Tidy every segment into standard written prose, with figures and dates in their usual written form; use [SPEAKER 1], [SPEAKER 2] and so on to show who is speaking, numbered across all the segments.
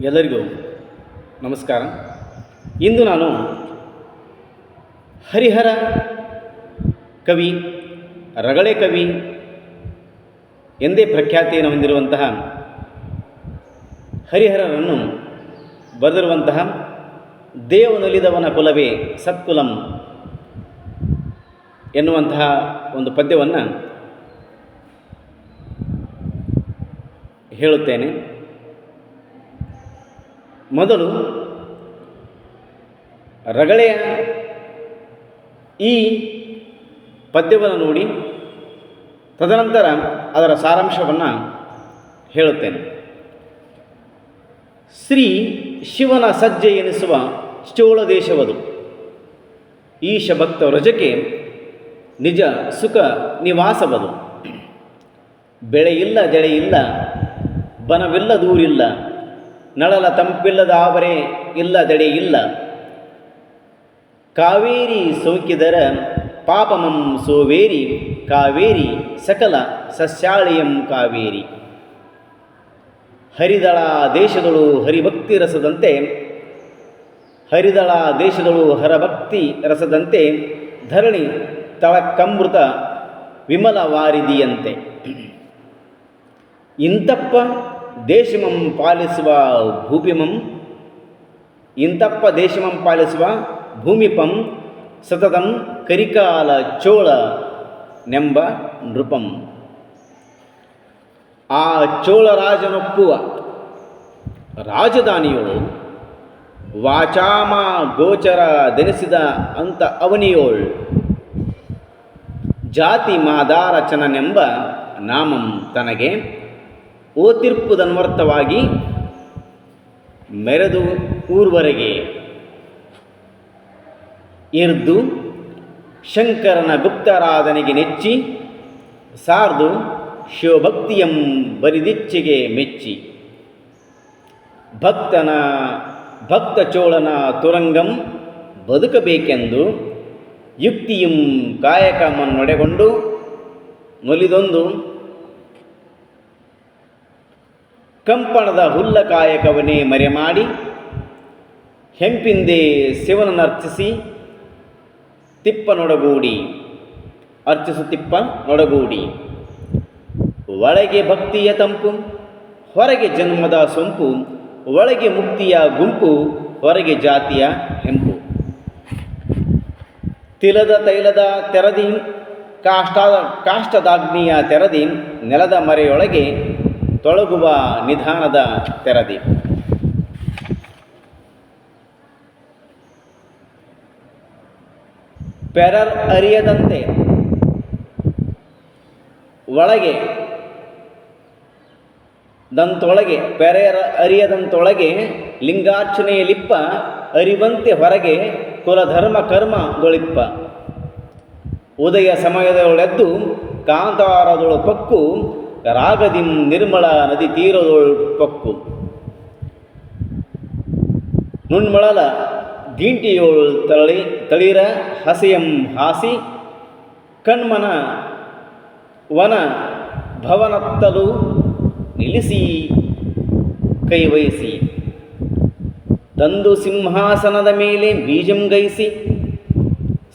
[SPEAKER 1] ಎಲ್ಲರಿಗೂ ನಮಸ್ಕಾರ. ಇಂದು ನಾನು ಹರಿಹರ ಕವಿ, ರಗಳೆ ಕವಿ ಎಂದೇ ಪ್ರಖ್ಯಾತಿಯನ್ನು ಹೊಂದಿರುವಂತಹ ಹರಿಹರನನ್ನು ಬರೆದಿರುವಂತಹ ದೇವನೊಲಿದವನ ಕುಲವೇ ಸತ್ಕುಲಂ ಎನ್ನುವಂತಹ ಒಂದು ಪದ್ಯವನ್ನು ಹೇಳುತ್ತೇನೆ. ಮೊದಲು ರಗಳೆಯ ಈ ಪದ್ಯವನ್ನು ನೋಡಿ ತದನಂತರ ಅದರ ಸಾರಾಂಶವನ್ನು ಹೇಳುತ್ತೇನೆ. ಶ್ರೀ ಶಿವನ ಸಜ್ಜೆ ಎನಿಸುವ ಚೋಳ ದೇಶವದು, ಈಶ ಭಕ್ತ ವ್ರಜಕ್ಕೆ ನಿಜ ಸುಖ ನಿವಾಸವದು. ಬೆಳೆಯಿಲ್ಲ ಜಡೆಯಿಲ್ಲ, ಬನವಿಲ್ಲ ದೂರಿಲ್ಲ, ನಳಲ ತಂಪಿಲ್ಲದ ಆವರೆ ಇಲ್ಲದೆಡೆಯಿಲ್ಲ. ಕಾವೇರಿ ಸೋಕಿದರ ಪಾಪಮಂ ಸೋವೇರಿ, ಕಾವೇರಿ ಸಕಲ ಸಸ್ಯಾಳಿಯಂ ಕಾವೇರಿ. ಹರಿದಳ ದೇಶದಳು ಹರಿಭಕ್ತಿ ರಸದಂತೆ, ಹರಿದಳ ದೇಶದಳು ಹರಭಕ್ತಿ ರಸದಂತೆ, ಧರಣಿ ತಳಕ್ಕಮೃತ ವಿಮಲ ವಾರಿದಿಯಂತೆ. ಇಂತಪ್ಪ ದೇಶಮಂ ಪಾಲಿಸುವ ಭೂಪಿಮಂ, ಇಂತಪ್ಪ ದೇಶಮಂ ಪಾಲಿಸುವ ಭೂಮಿಪಂ, ಸತತಂ ಕರಿಕಾಲ ಚೋಳ ನೆಂಬ ನೃಪಂ. ಆ ಚೋಳರಾಜನೊಪ್ಪುವ ರಾಜಧಾನಿಯೋಳು, ವಾಚಾಮ ಗೋಚರ ದೆನಿಸಿದ ಅಂತ ಅವನಿಯೋಳ್. ಜಾತಿ ಮಾದಾರಚನನೆಂಬ ನಾಮಂ ತನಗೆ ಓತಿರ್ಪುದನ್ವರ್ಥವಾಗಿ ಮೆರೆದು ಊರ್ವರೆಗೆ. ಇರ್ದು ಶಂಕರನ ಗುಪ್ತರಾಧನೆಗೆ ನೆಚ್ಚಿ, ಸಾರ್ದು ಶಿವಭಕ್ತಿಯಂ ಬರಿದಿಚ್ಛೆಗೆ ಮೆಚ್ಚಿ. ಭಕ್ತ ಚೋಳನ ತುರಂಗಂ ಬದುಕಬೇಕೆಂದು, ಯುಕ್ತಿಯಂ ಕಾಯಕಮನ್ನೊಡೆಗೊಂಡು ಮೊಲಿದೊಂದು ಕಂಪಣದ ಹುಲ್ಲ ಕಾಯಕವನ್ನೇ ಮರೆಮಾಡಿ, ಹೆಂಪಿಂದೆ ಶಿವನನ್ನರ್ಚಿಸಿ ತಿಪ್ಪನೊಡಗೂಡಿ, ಅರ್ಚಿಸುತ್ತಿಪ್ಪ ನೊಡಗೂಡಿ. ಒಳಗೆ ಭಕ್ತಿಯ ತಂಪು, ಹೊರಗೆ ಜನ್ಮದ ಸೊಂಪು, ಒಳಗೆ ಮುಕ್ತಿಯ ಗುಂಪು, ಹೊರಗೆ ಜಾತಿಯ ಹೆಂಪು. ತಿಲದ ತೈಲದ ತೆರದಿ, ಕಾಷ್ಟದಾಗ್ನಿಯ ತೆರದಿ, ನೆಲದ ಮರೆಯೊಳಗೆ ತೊಳಗುವ ನಿಧಾನದ ತೆರದಿ. ಪೆರರ್ ಅರಿಯದಂತೆ ಒಳಗೆ ದಂತೊಳಗೆ, ಪೆರರ ಅರಿಯದಂತೊಳಗೆ ಲಿಂಗಾರ್ಚನೆಯಲಿಪ್ಪ, ಅರಿವಂತೆ ಹೊರಗೆ ಕುಲಧರ್ಮ ಕರ್ಮದೊಳಿಪ್ಪ. ಉದಯ ಸಮಯದೊಳೆದ್ದು ಕಾಂತಾರದೊಳು ಪಕ್ಕು, ರಾಗದಿಂ ನಿರ್ಮಲ ನದಿ ತೀರದೊಳು ಪಕ್ಕು. ನುಣ್ಮಳಲ ದೀಂಟಿಯೋಳು ತಳಿರ ಹಸೆಯಂ ಹಾಸಿ, ಕಣ್ಮನ ವನ ಭವನತ್ತಲು ನಿಲ್ಲಿಸಿ ಕೈವಹಿಸಿ. ತಂದು ಸಿಂಹಾಸನದ ಮೇಲೆ ಬೀಜಂ ಗೈಸಿ,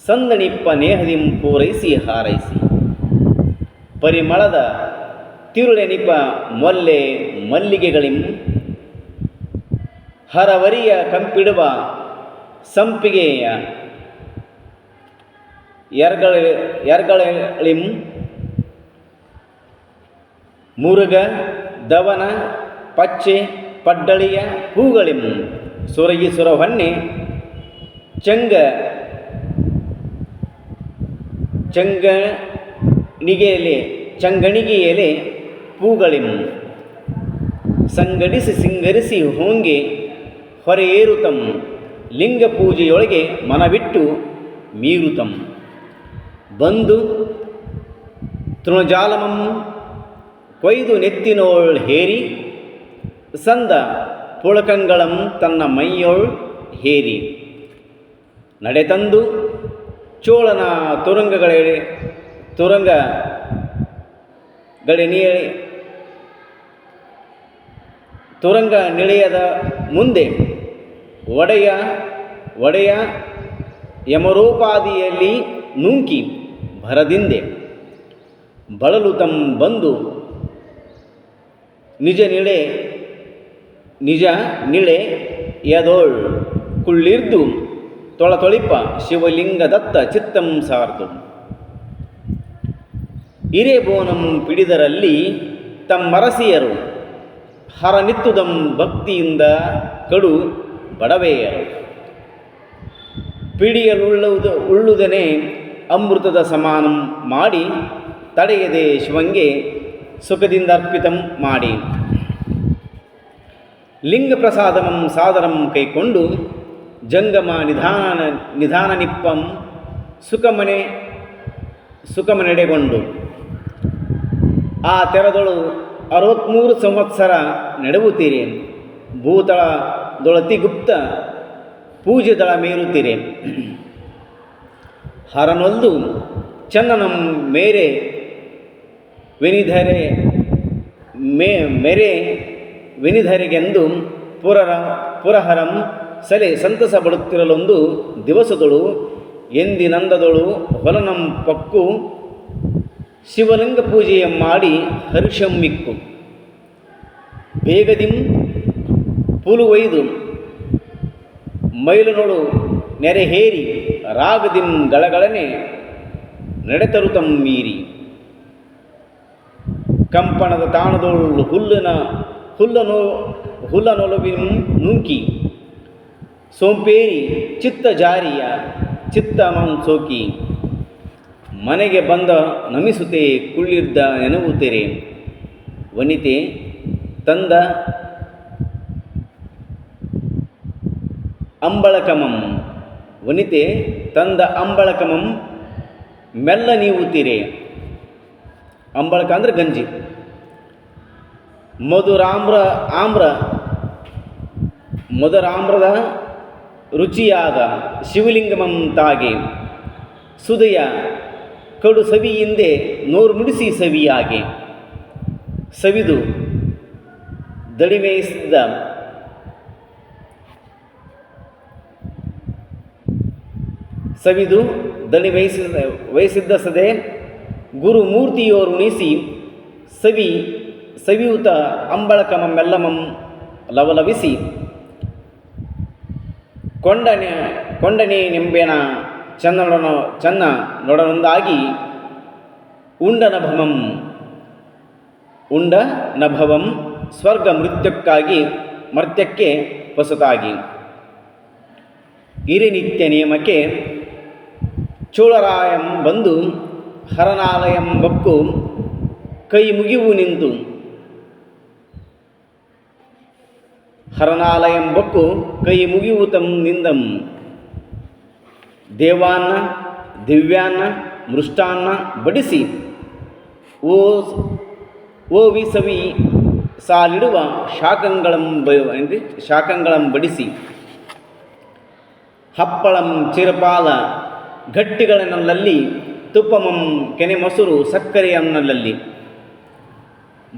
[SPEAKER 1] ಸಂದಣಿಪ್ಪ ನೇಹದಿಂ ಪೂರೈಸಿ ಹಾರೈಸಿ. ಪರಿಮಳದ ತಿರುಳೆನಿಪ ಮೊಲ್ಲೆ ಮಲ್ಲಿಗೆಗಳಿಂ, ಹರವರಿಯ ಕಂಪಿಡುವ ಸಂಪಿಗೆಯ ಎರ್ಗಳಿಂ. ಮುರುಗ ದವನ ಪಚ್ಚೆ ಪಡ್ಡಳಿಯ ಹೂಗಳಿಂ, ಸುರಗಿ ಸುರವನ್ನೆ ಚಂಗಣಿಗೆಯಲೆ ಪೂಗಳಿಂ. ಸಂಗಡಿಸಿ ಸಿಂಗರಿಸಿ ಹೋಂಗೆ ಹೊರೆಯೇರುತಂ, ಲಿಂಗ ಪೂಜೆಯೊಳಗೆ ಮನವಿಟ್ಟು ಮೀರುತಂ. ಬಂದು ತೃಣಜಾಲಮಂ ಕೊಯ್ದು ನೆತ್ತಿನೋಳ್ ಹೇರಿ, ಸಂದ ಪುಳಕಂಗಳಂ ತನ್ನ ಮೈಯೋಳ್ ಹೇರಿ. ನಡೆತಂದು ಚೋಳನ ತುರಂಗ ನಿಳೆಯದ ಮುಂದೆ ಒಡೆಯ ಒಡೆಯ ಯಮರೋಪಾದಿಯಲ್ಲಿ ನೂಂಕಿ ಭರದಿಂದೆ ಬಳಲು ಬಂದು ನಿಜ ನಿಳೆ ಯದೋಳ್ ಕುಳ್ಳಿರ್ದು ತೊಳತೊಳಿಪ ಶಿವಲಿಂಗ ದತ್ತ ಚಿತ್ತಂ ಸಾರ್ದು ಹಿರೇಬೋನಂ ಪಿಡಿದರಲ್ಲಿ ತಮ್ಮರಸಿಯರು ಹರನಿತ್ತುದಂ ಭಕ್ತಿಯಿಂದ ಕಡು ಬಡವೆಯರು ಉಳ್ಳುದನೆ ಅಮೃತದ ಸಮಾನಂ ಮಾಡಿ ತಡೆಯದೆ ಶಿವಂಗೆ ಸುಖದಿಂದ ಅರ್ಪಿತಂ ಮಾಡಿ ಲಿಂಗ ಪ್ರಸಾದಮಂ ಸಾದರಂ ಕೈಕೊಂಡು ಜಂಗಮ ನಿಧಾನ ನಿಪ್ಪಂ ಸುಖಮನೆಡೆಗೊಂಡು ಆ ತೆರದೊಳು 63 ಸಂವತ್ಸರ ನಡೆಯುತ್ತೀರಿ ಭೂತಳದೊಳತಿ ಗುಪ್ತ ಪೂಜೆದಳ ಮೇರುತ್ತೀರಿ ಹರನೊಲ್ದು ಚನ್ನನಂ ಮೇರೆ ವೆನಿಧರೆಗೆಂದು ಪುರಹರಂ ಸಲೆ ಸಂತಸ ಬಡುತ್ತಿರಲೊಂದು ದಿವಸದೊಳು ಎಂದಿನಂದದೊಳು ಹೊಲನಂ ಪಕ್ಕು ಶಿವಲಿಂಗ ಪೂಜೆಯ ಮಾಡಿ ಹರ್ಷಮ್ಮಿಕ್ಕು ಬೇಗದಿಂ ಪುಲುವೈದು ಮೈಲುನೊಳು ನೆರೆಹೇರಿ ರಾಗದಿಂ ಗಳಗಳನೆ ನಡೆತರುತಂ ಮೀರಿ ಕಂಪಣದ ತಾಣದೊಳು ಹುಲ್ಲನೊಲವಿಂ ನೂಂಕಿ ಸೋಂಪೇರಿ ಚಿತ್ತ ಜಾರಿಯ ಚಿತ್ತಮಂ ಸೋಕಿ ಮನೆಗೆ ಬಂದ ನಮಿಸುತ್ತೆ ಕುಳ್ಳಿರ್ದ ನೆನವುತ್ತೆರೆ ವನಿತೆ ತಂದ ಅಂಬಳಕಮಂ ಮೆಲ್ಲ ನೀವುತ್ತೀರೆ. ಅಂಬಳಕ ಅಂದರೆ ಗಂಜಿ. ಮಧುರಾಮ್ರದ ರುಚಿಯಾದ ಶಿವಲಿಂಗಮಂ ತಾಗೆ ಸುದಯ ಕಡು ಸವಿಯಿಂದೆ ನೋರು ನುಡಿಸಿ ಸವಿಯಾಗೆ ಸವಿದು ದಡಿಮೇಯಿಸಿದ ವಹಿಸಿದ್ದ ಸದೆ ಗುರುಮೂರ್ತಿಯೋರುಣಿಸಿ ಸವಿಯುತ ಅಂಬಳಕಮಮ್ಮೆಲ್ಲಮಂ ಲವಲವಿಸಿ ಕೊಂಡನೆ ನಿಂಬೆನ ಚನ್ನ ನೊಡನೊಂದಾಗಿ ಉಂಡ ನಭವಂ ಸ್ವರ್ಗ ಮರ್ತ್ಯಕ್ಕೆ ಹೊಸತಾಗಿ ಹಿರಿನಿತ್ಯ ನಿಯಮಕ್ಕೆ ಚೋಳರಾಯಂ ಬಂದು ಹರನಾಲಯಂ ಬಕ್ಕು ಕೈ ಮುಗಿವು ನಿಂತು ಹರನಾಲಯಂ ಬಕ್ಕು ಕೈ ಮುಗಿವುತಂ ನಿಂದಂ ದೇವಾನ್ನ ದಿವ್ಯಾನ್ನ ಮೃಷ್ಟಾನ್ನ ಬಡಿಸಿ ಓ ವಿಸವಿ ಸಾಲಿಡುವ ಶಾಕಂಗಳಂ ಬಡಿಸಿ ಹಪ್ಪಳಂ ಚಿರಪಾಲ ಗಟ್ಟಿಗಳನ್ನಲ್ಲಲ್ಲಿ ತುಪ್ಪಮಂ ಕೆನೆ ಮೊಸರು ಸಕ್ಕರೆಯನ್ನಲ್ಲಲ್ಲಿ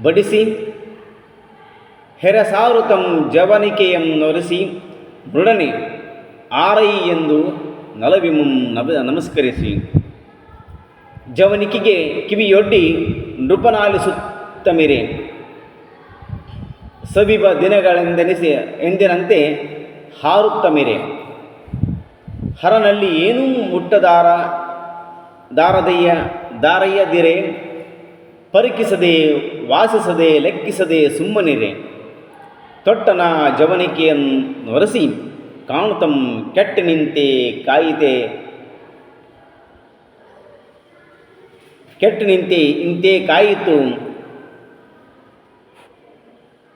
[SPEAKER 1] ಬಡಿಸಿ ಹೆರಸಾರುತಂ ಜವನಿಕೆಯಂ ನೊರೆಸಿ ಮೃಡನೆ ಆರೈ ಎಂದು ನಲವಿಮಂ ನಮಸ್ಕರಿಸಿ ಜವನಿಕೆಗೆ ಕಿವಿಯೊಡ್ಡಿ ನೃಪನಾಲಿಸುತ್ತಮಿರೆ ಸವಿವ ಎಂದಿನಂತೆ ಹಾರುತ್ತಮಿರೆ ಹರನಲ್ಲಿ ಏನೂ ದಾರಯ್ಯದಿರೆ ಪರಿಕಿಸದೆ ವಾಸಿಸದೆ ಲೆಕ್ಕಿಸದೆ ಸುಮ್ಮನಿರೆ ತೊಟ್ಟನ ಜವನಿಕೆಯನ್ನು ಒರೆಸಿ ಕಾಣುತ್ತಂ ಕೆಟ್ಟ ನಿಂತೆ ಇಂತೆ ಕಾಯಿತು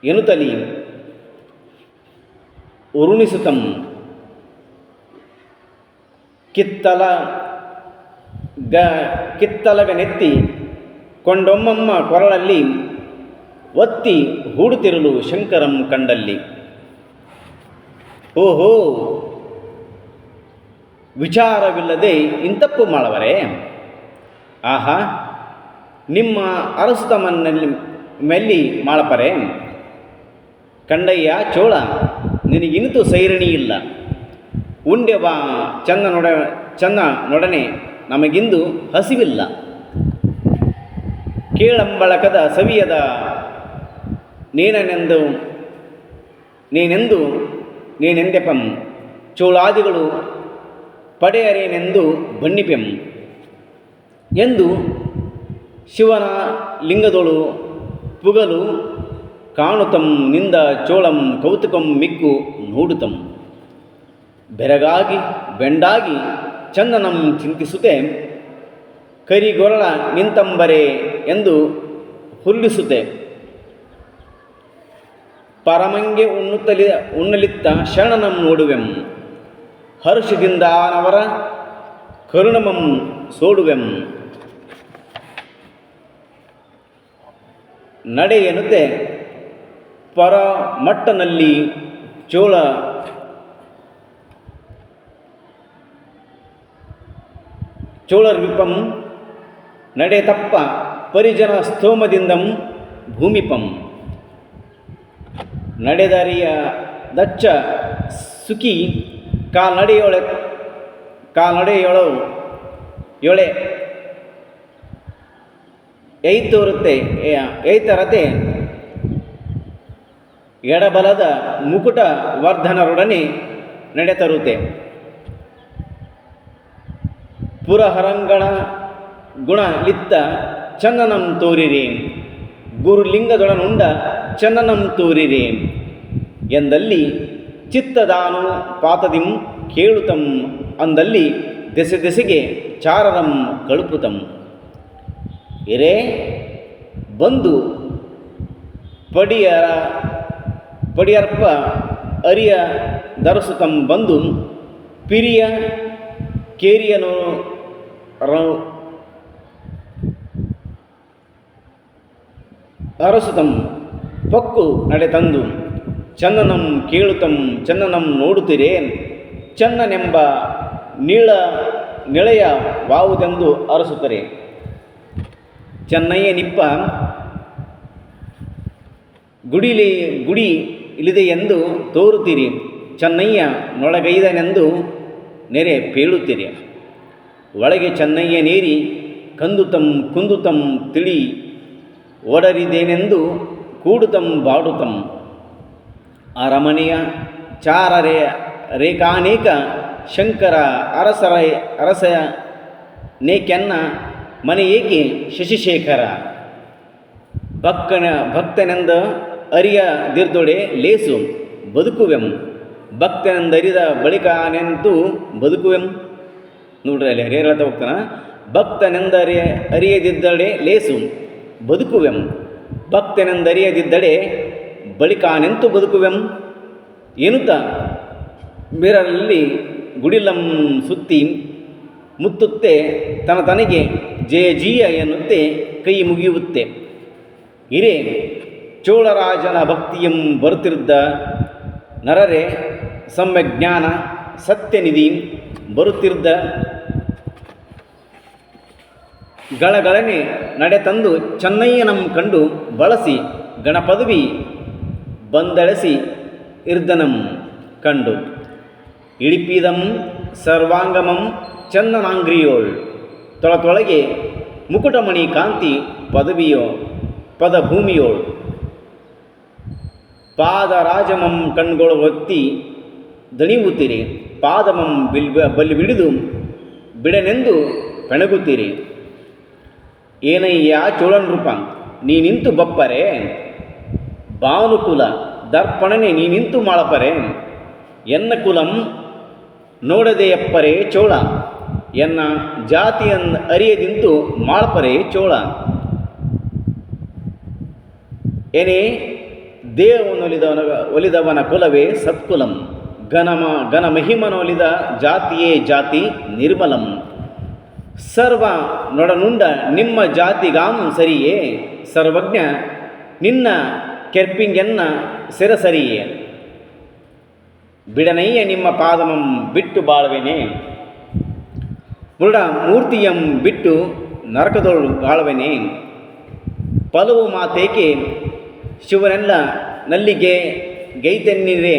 [SPEAKER 1] ಎನ್ನುತ್ತಲಿ ಉರುಣಿಸುತ್ತಂ ಕಿತ್ತಲಗನೆತ್ತಿ ಕೊಂಡೊಮ್ಮಮ್ಮ ಕೊರಳಲ್ಲಿ ಒತ್ತಿ ಹೂಡುತ್ತಿರಲು ಶಂಕರಂ ಕಂಡಲ್ಲಿ ಓಹೋ ವಿಚಾರವಿಲ್ಲದೆ ಇಂತಪ್ಪು ಮಾಡವರೇ ಆಹಾ ನಿಮ್ಮ ಅರಸುತಮನ್ನಲ್ಲಿ ಮೆಲ್ಲಿ ಮಾಡಪರೆ ಕಂಡಯ್ಯ ಚೋಳ ನಿನಗಿನಿತು ಸೈರಣಿ ಇಲ್ಲ. ಉಂಡೆ ಬಾ ಚನ್ನ ನೊಡನೆ ನಮಗಿಂದು ಹಸಿವಿಲ್ಲ. ಕೇಳಂಬಳಕದ ಸವಿಯದ ನೀನೆಂದೆಪಂ ಚೋಳಾದಿಗಳು ಪಡೆಯರೇನೆಂದು ಬನ್ನಿಪೆಂ ಎಂದು ಶಿವನ ಲಿಂಗದೊಳು ಪುಗಲು ಕಾಣುತಂ ನಿಂದ ಚೋಳಂ ಕೌತುಕಂ ಮಿಕ್ಕು ನೋಡುತಂ. ಬೆಂಡಾಗಿ ಚಂದನಂ ಚಿಂತಿಸುತ್ತೆ ಕರಿಗೊರಳ ನಿಂತಂಬರೆ ಎಂದು ಹುಲ್ಲಿಸುತ್ತೆ. ಪರಮಂಗೆ ಉಣ್ಣಲಿತ್ತ ಶರಣನಂ ನೋಡುವೆಂ ಹರ್ಷದಿಂದ ನವರ ಕರುಣಮಂ ಸೋಡುವೆಂ. ನಡೆ ಎನ್ನುತ್ತೆ ಪರಮಟ್ಟನಲ್ಲಿ ಚೋಳರ್ವಿಪಂ ನಡೆ ತಪ್ಪ ಪರಿಜನ ಸ್ತೋಮದಿಂದಂ ಭೂಮಿಪಂ. ನಡೆದರಿಯ ದಚ್ಚ ಸುಖಿ ಕಾಲ್ನಡೆಯೊಳೆ ಏತರತೆ ಎಡಬಲದ ಮುಕುಟ ವರ್ಧನರೊಡನೆ ನಡೆತರುತೆ. ಪುರಹರಂಗಣ ಗುಣಲಿತ್ತ ಚನ್ನನಂ ತೋರಿರೆ ಗುರುಲಿಂಗದೊಡನುಂಡ ಚನ್ನನಂ ತೋರಿರೆ ಎಂದಲ್ಲಿ ಚಿತ್ತದಾನು ಪಾತದಿಂ ಕೇಳುತಂ ಅಂದಲ್ಲಿ ದೆಸೆಗೆ ಚಾರರಂ ಕಳುಪುತಂ. ಇರೇ ಬಂದು ಪಡಿಯರ್ಪ ಅರಿಯ ದರಸುತಂ ಬಂದು ಪಿರಿಯ ಕೇರಿಯನು ಅರಸುತಂ ಪಕ್ಕು ನಡೆತಂದು ಚನ್ನನಂ ಕೇಳುತಂ ಚನ್ನನಂ ನೋಡುತ್ತೀರೇ ಚನ್ನನೆಂಬ ನಿಳೆಯ ವಾವುದೆಂದು ಅರಸುತ್ತಾರೆ. ಚೆನ್ನಯ್ಯ ನಿಪ್ಪ ಗುಡಿ ಇಳಿದೆಯೆಂದು ತೋರುತ್ತೀರಿ ಚೆನ್ನಯ್ಯ ನೊಳಗೈದನೆಂದು ನೆರೆ ಪೇಳುತ್ತೀರಿ. ಒಳಗೆ ಚೆನ್ನಯ್ಯ ನೀರಿ ಕುಂದುತಂ ತಿಳಿ ಓಡರಿದೇನೆಂದು ಕೂಡುತಂ ಬಾಡುತಂ. ಅರಮನೆಯ ಚಾರರೆ ರೇಖಾನೇಕ ಶಂಕರ ಅರಸಯ ನೇಕೆನ್ನ ಮನೆ ಏಕೆ ಶಶಿಶೇಖರ ಭಕ್ತನೆಂದ ಅರಿಯದಿರ್ದೊಡೆ ಲೇಸು ಬದುಕುವೆಂ ಭಕ್ತನೆಂದರಿದ ಬಳಿಕನೆಂತೂ ಬದುಕುವೆಂ. ನೋಡ್ರಿ ಅಲ್ಲಿ ಹರಿಹರ ಹೇಳ್ತಾ ಹೋಗ್ತಾನ, ಅರಿಯದಿದ್ದಡೆ ಲೇಸು ಬದುಕುವೆಂ ಭಕ್ತನೆಂದರಿಯದಿದ್ದಡೆ ಬಳಿಕಾನೆಂತು ಬದುಕುವೆಂ ಎನ್ನುತ್ತಾ ಬೇರಲ್ಲಿ ಗುಡಿಲಂ ಸುತ್ತಿ ಮುತ್ತುತ್ತೆ ತನಗೆ ಜಯ ಎನ್ನುತ್ತೆ ಕೈ ಮುಗಿಯುತ್ತೆ. ಹಿರೇ ಚೋಳರಾಜನ ಭಕ್ತಿಯಂ ಬರುತ್ತಿದ್ದ ನರರೆ ಸಮ್ಯಜ್ಞಾನ ಸತ್ಯನಿಧಿ ಬರುತ್ತಿದ್ದ ಗಳಗಳನೆ ನಡೆತಂದು ಚೆನ್ನಯ್ಯನಂ ಕಂಡು ಬಳಸಿ ಗಣಪದವಿ ಬಂದಳಿಸಿ ಇರ್ದನಂ ಕಂಡು ಇಳಿಪಿದಂ ಸರ್ವಾಂಗಮಂ ಚನ್ನನಾಂಗ್ರಿಯೋಳ್ ತೊಳಗೆ ಮುಕುಟಮಣಿ ಕಾಂತಿ ಪದಭೂಮಿಯೋಳ್ ಪಾದರಾಜಮಂ ಕಣ್ಗಳು ಒತ್ತಿ ದಣಿವುತ್ತೀರಿ ಪಾದಮಂ ಬಲ್ಲಿ ಬಿಡಿದು ಬಿಡನೆಂದು ಪೆಣಗುತ್ತೀರಿ. ಏನಯ್ಯ ಚೋಳನೃಪ ನೀ ನಿಂತು ಬಪ್ಪರೆ ಭಾನುಕುಲ ದರ್ಪಣನೆ ನೀ ನಿಂತು ಮಾಳಪರೆ ಎನ್ನ ಕುಲಂ ನೋಡದೆಯಪ್ಪರೆ ಚೋಳ ಎನ್ನ ಜಾತಿಯನ್ನ ಅರಿಯದಿಂತು ಮಾಳಪರೆ ಚೋಳ ಏನೇ ಒಲಿದವನ ಕುಲವೇ ಸತ್ಕುಲಂ ಘನ ಮಹಿಮನೊಲಿದ ಜಾತಿಯೇ ಜಾತಿ ನಿರ್ಮಲಂ ಸರ್ವ ನೊಡನುಂಡ ನಿಮ್ಮ ಜಾತಿಗಾಂ ಸರಿಯೇ ಸರ್ವಜ್ಞ ನಿನ್ನ ಕೆರ್ಪಿಂಗೆನ್ನ ಸೆರಸರಿಯೇ ಬಿಡನಯ್ಯ ನಿಮ್ಮ ಪಾದಮಂ ಬಿಟ್ಟು ಬಾಳ್ವೆನೆ ಮುರುಡ ಮೂರ್ತಿಯಂ ಬಿಟ್ಟು ನರಕದೊಳು ಬಾಳ್ವೆನೆ ಪಲವು ಮಾತೇಕೆ ಶಿವನೆಲ್ಲ ನಲ್ಲಿಗೆ ಗೈತೆನ್ನಿರೆ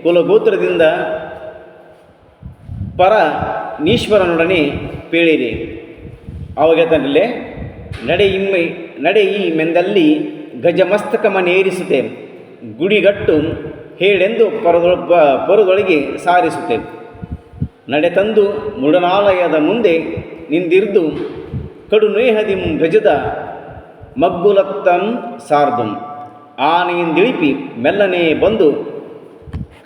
[SPEAKER 1] ಕುಲಗೋತ್ರದಿಂದ ಪರ ನೀಶ್ವರನೊಡನೆ ಪೇಳಿರಿ. ಅವಾಗತನಲ್ಲೇ ನಡೆ ಈ ಮೆಂದಲ್ಲಿ ಗಜಮಸ್ತಕಮನೇರಿಸುತ್ತೆ, ಗುಡಿಗಟ್ಟು ಹೇಳೆಂದು ಪರದೊಳಗೆ ಸಾರಿಸುತ್ತೆ. ನಡೆತಂದು ಮುಡನಾಲಯದ ಮುಂದೆ ನಿಂದಿರ್ದು ಕಡು ನೇಹದಿಂ ಗಜದ ಮಗ್ಗುಲತ್ತಂ ಸಾರ್ದುಂ ಆನೆಯಿಂದಿಳಿಪಿ ಮೆಲ್ಲನೆ ಬಂದು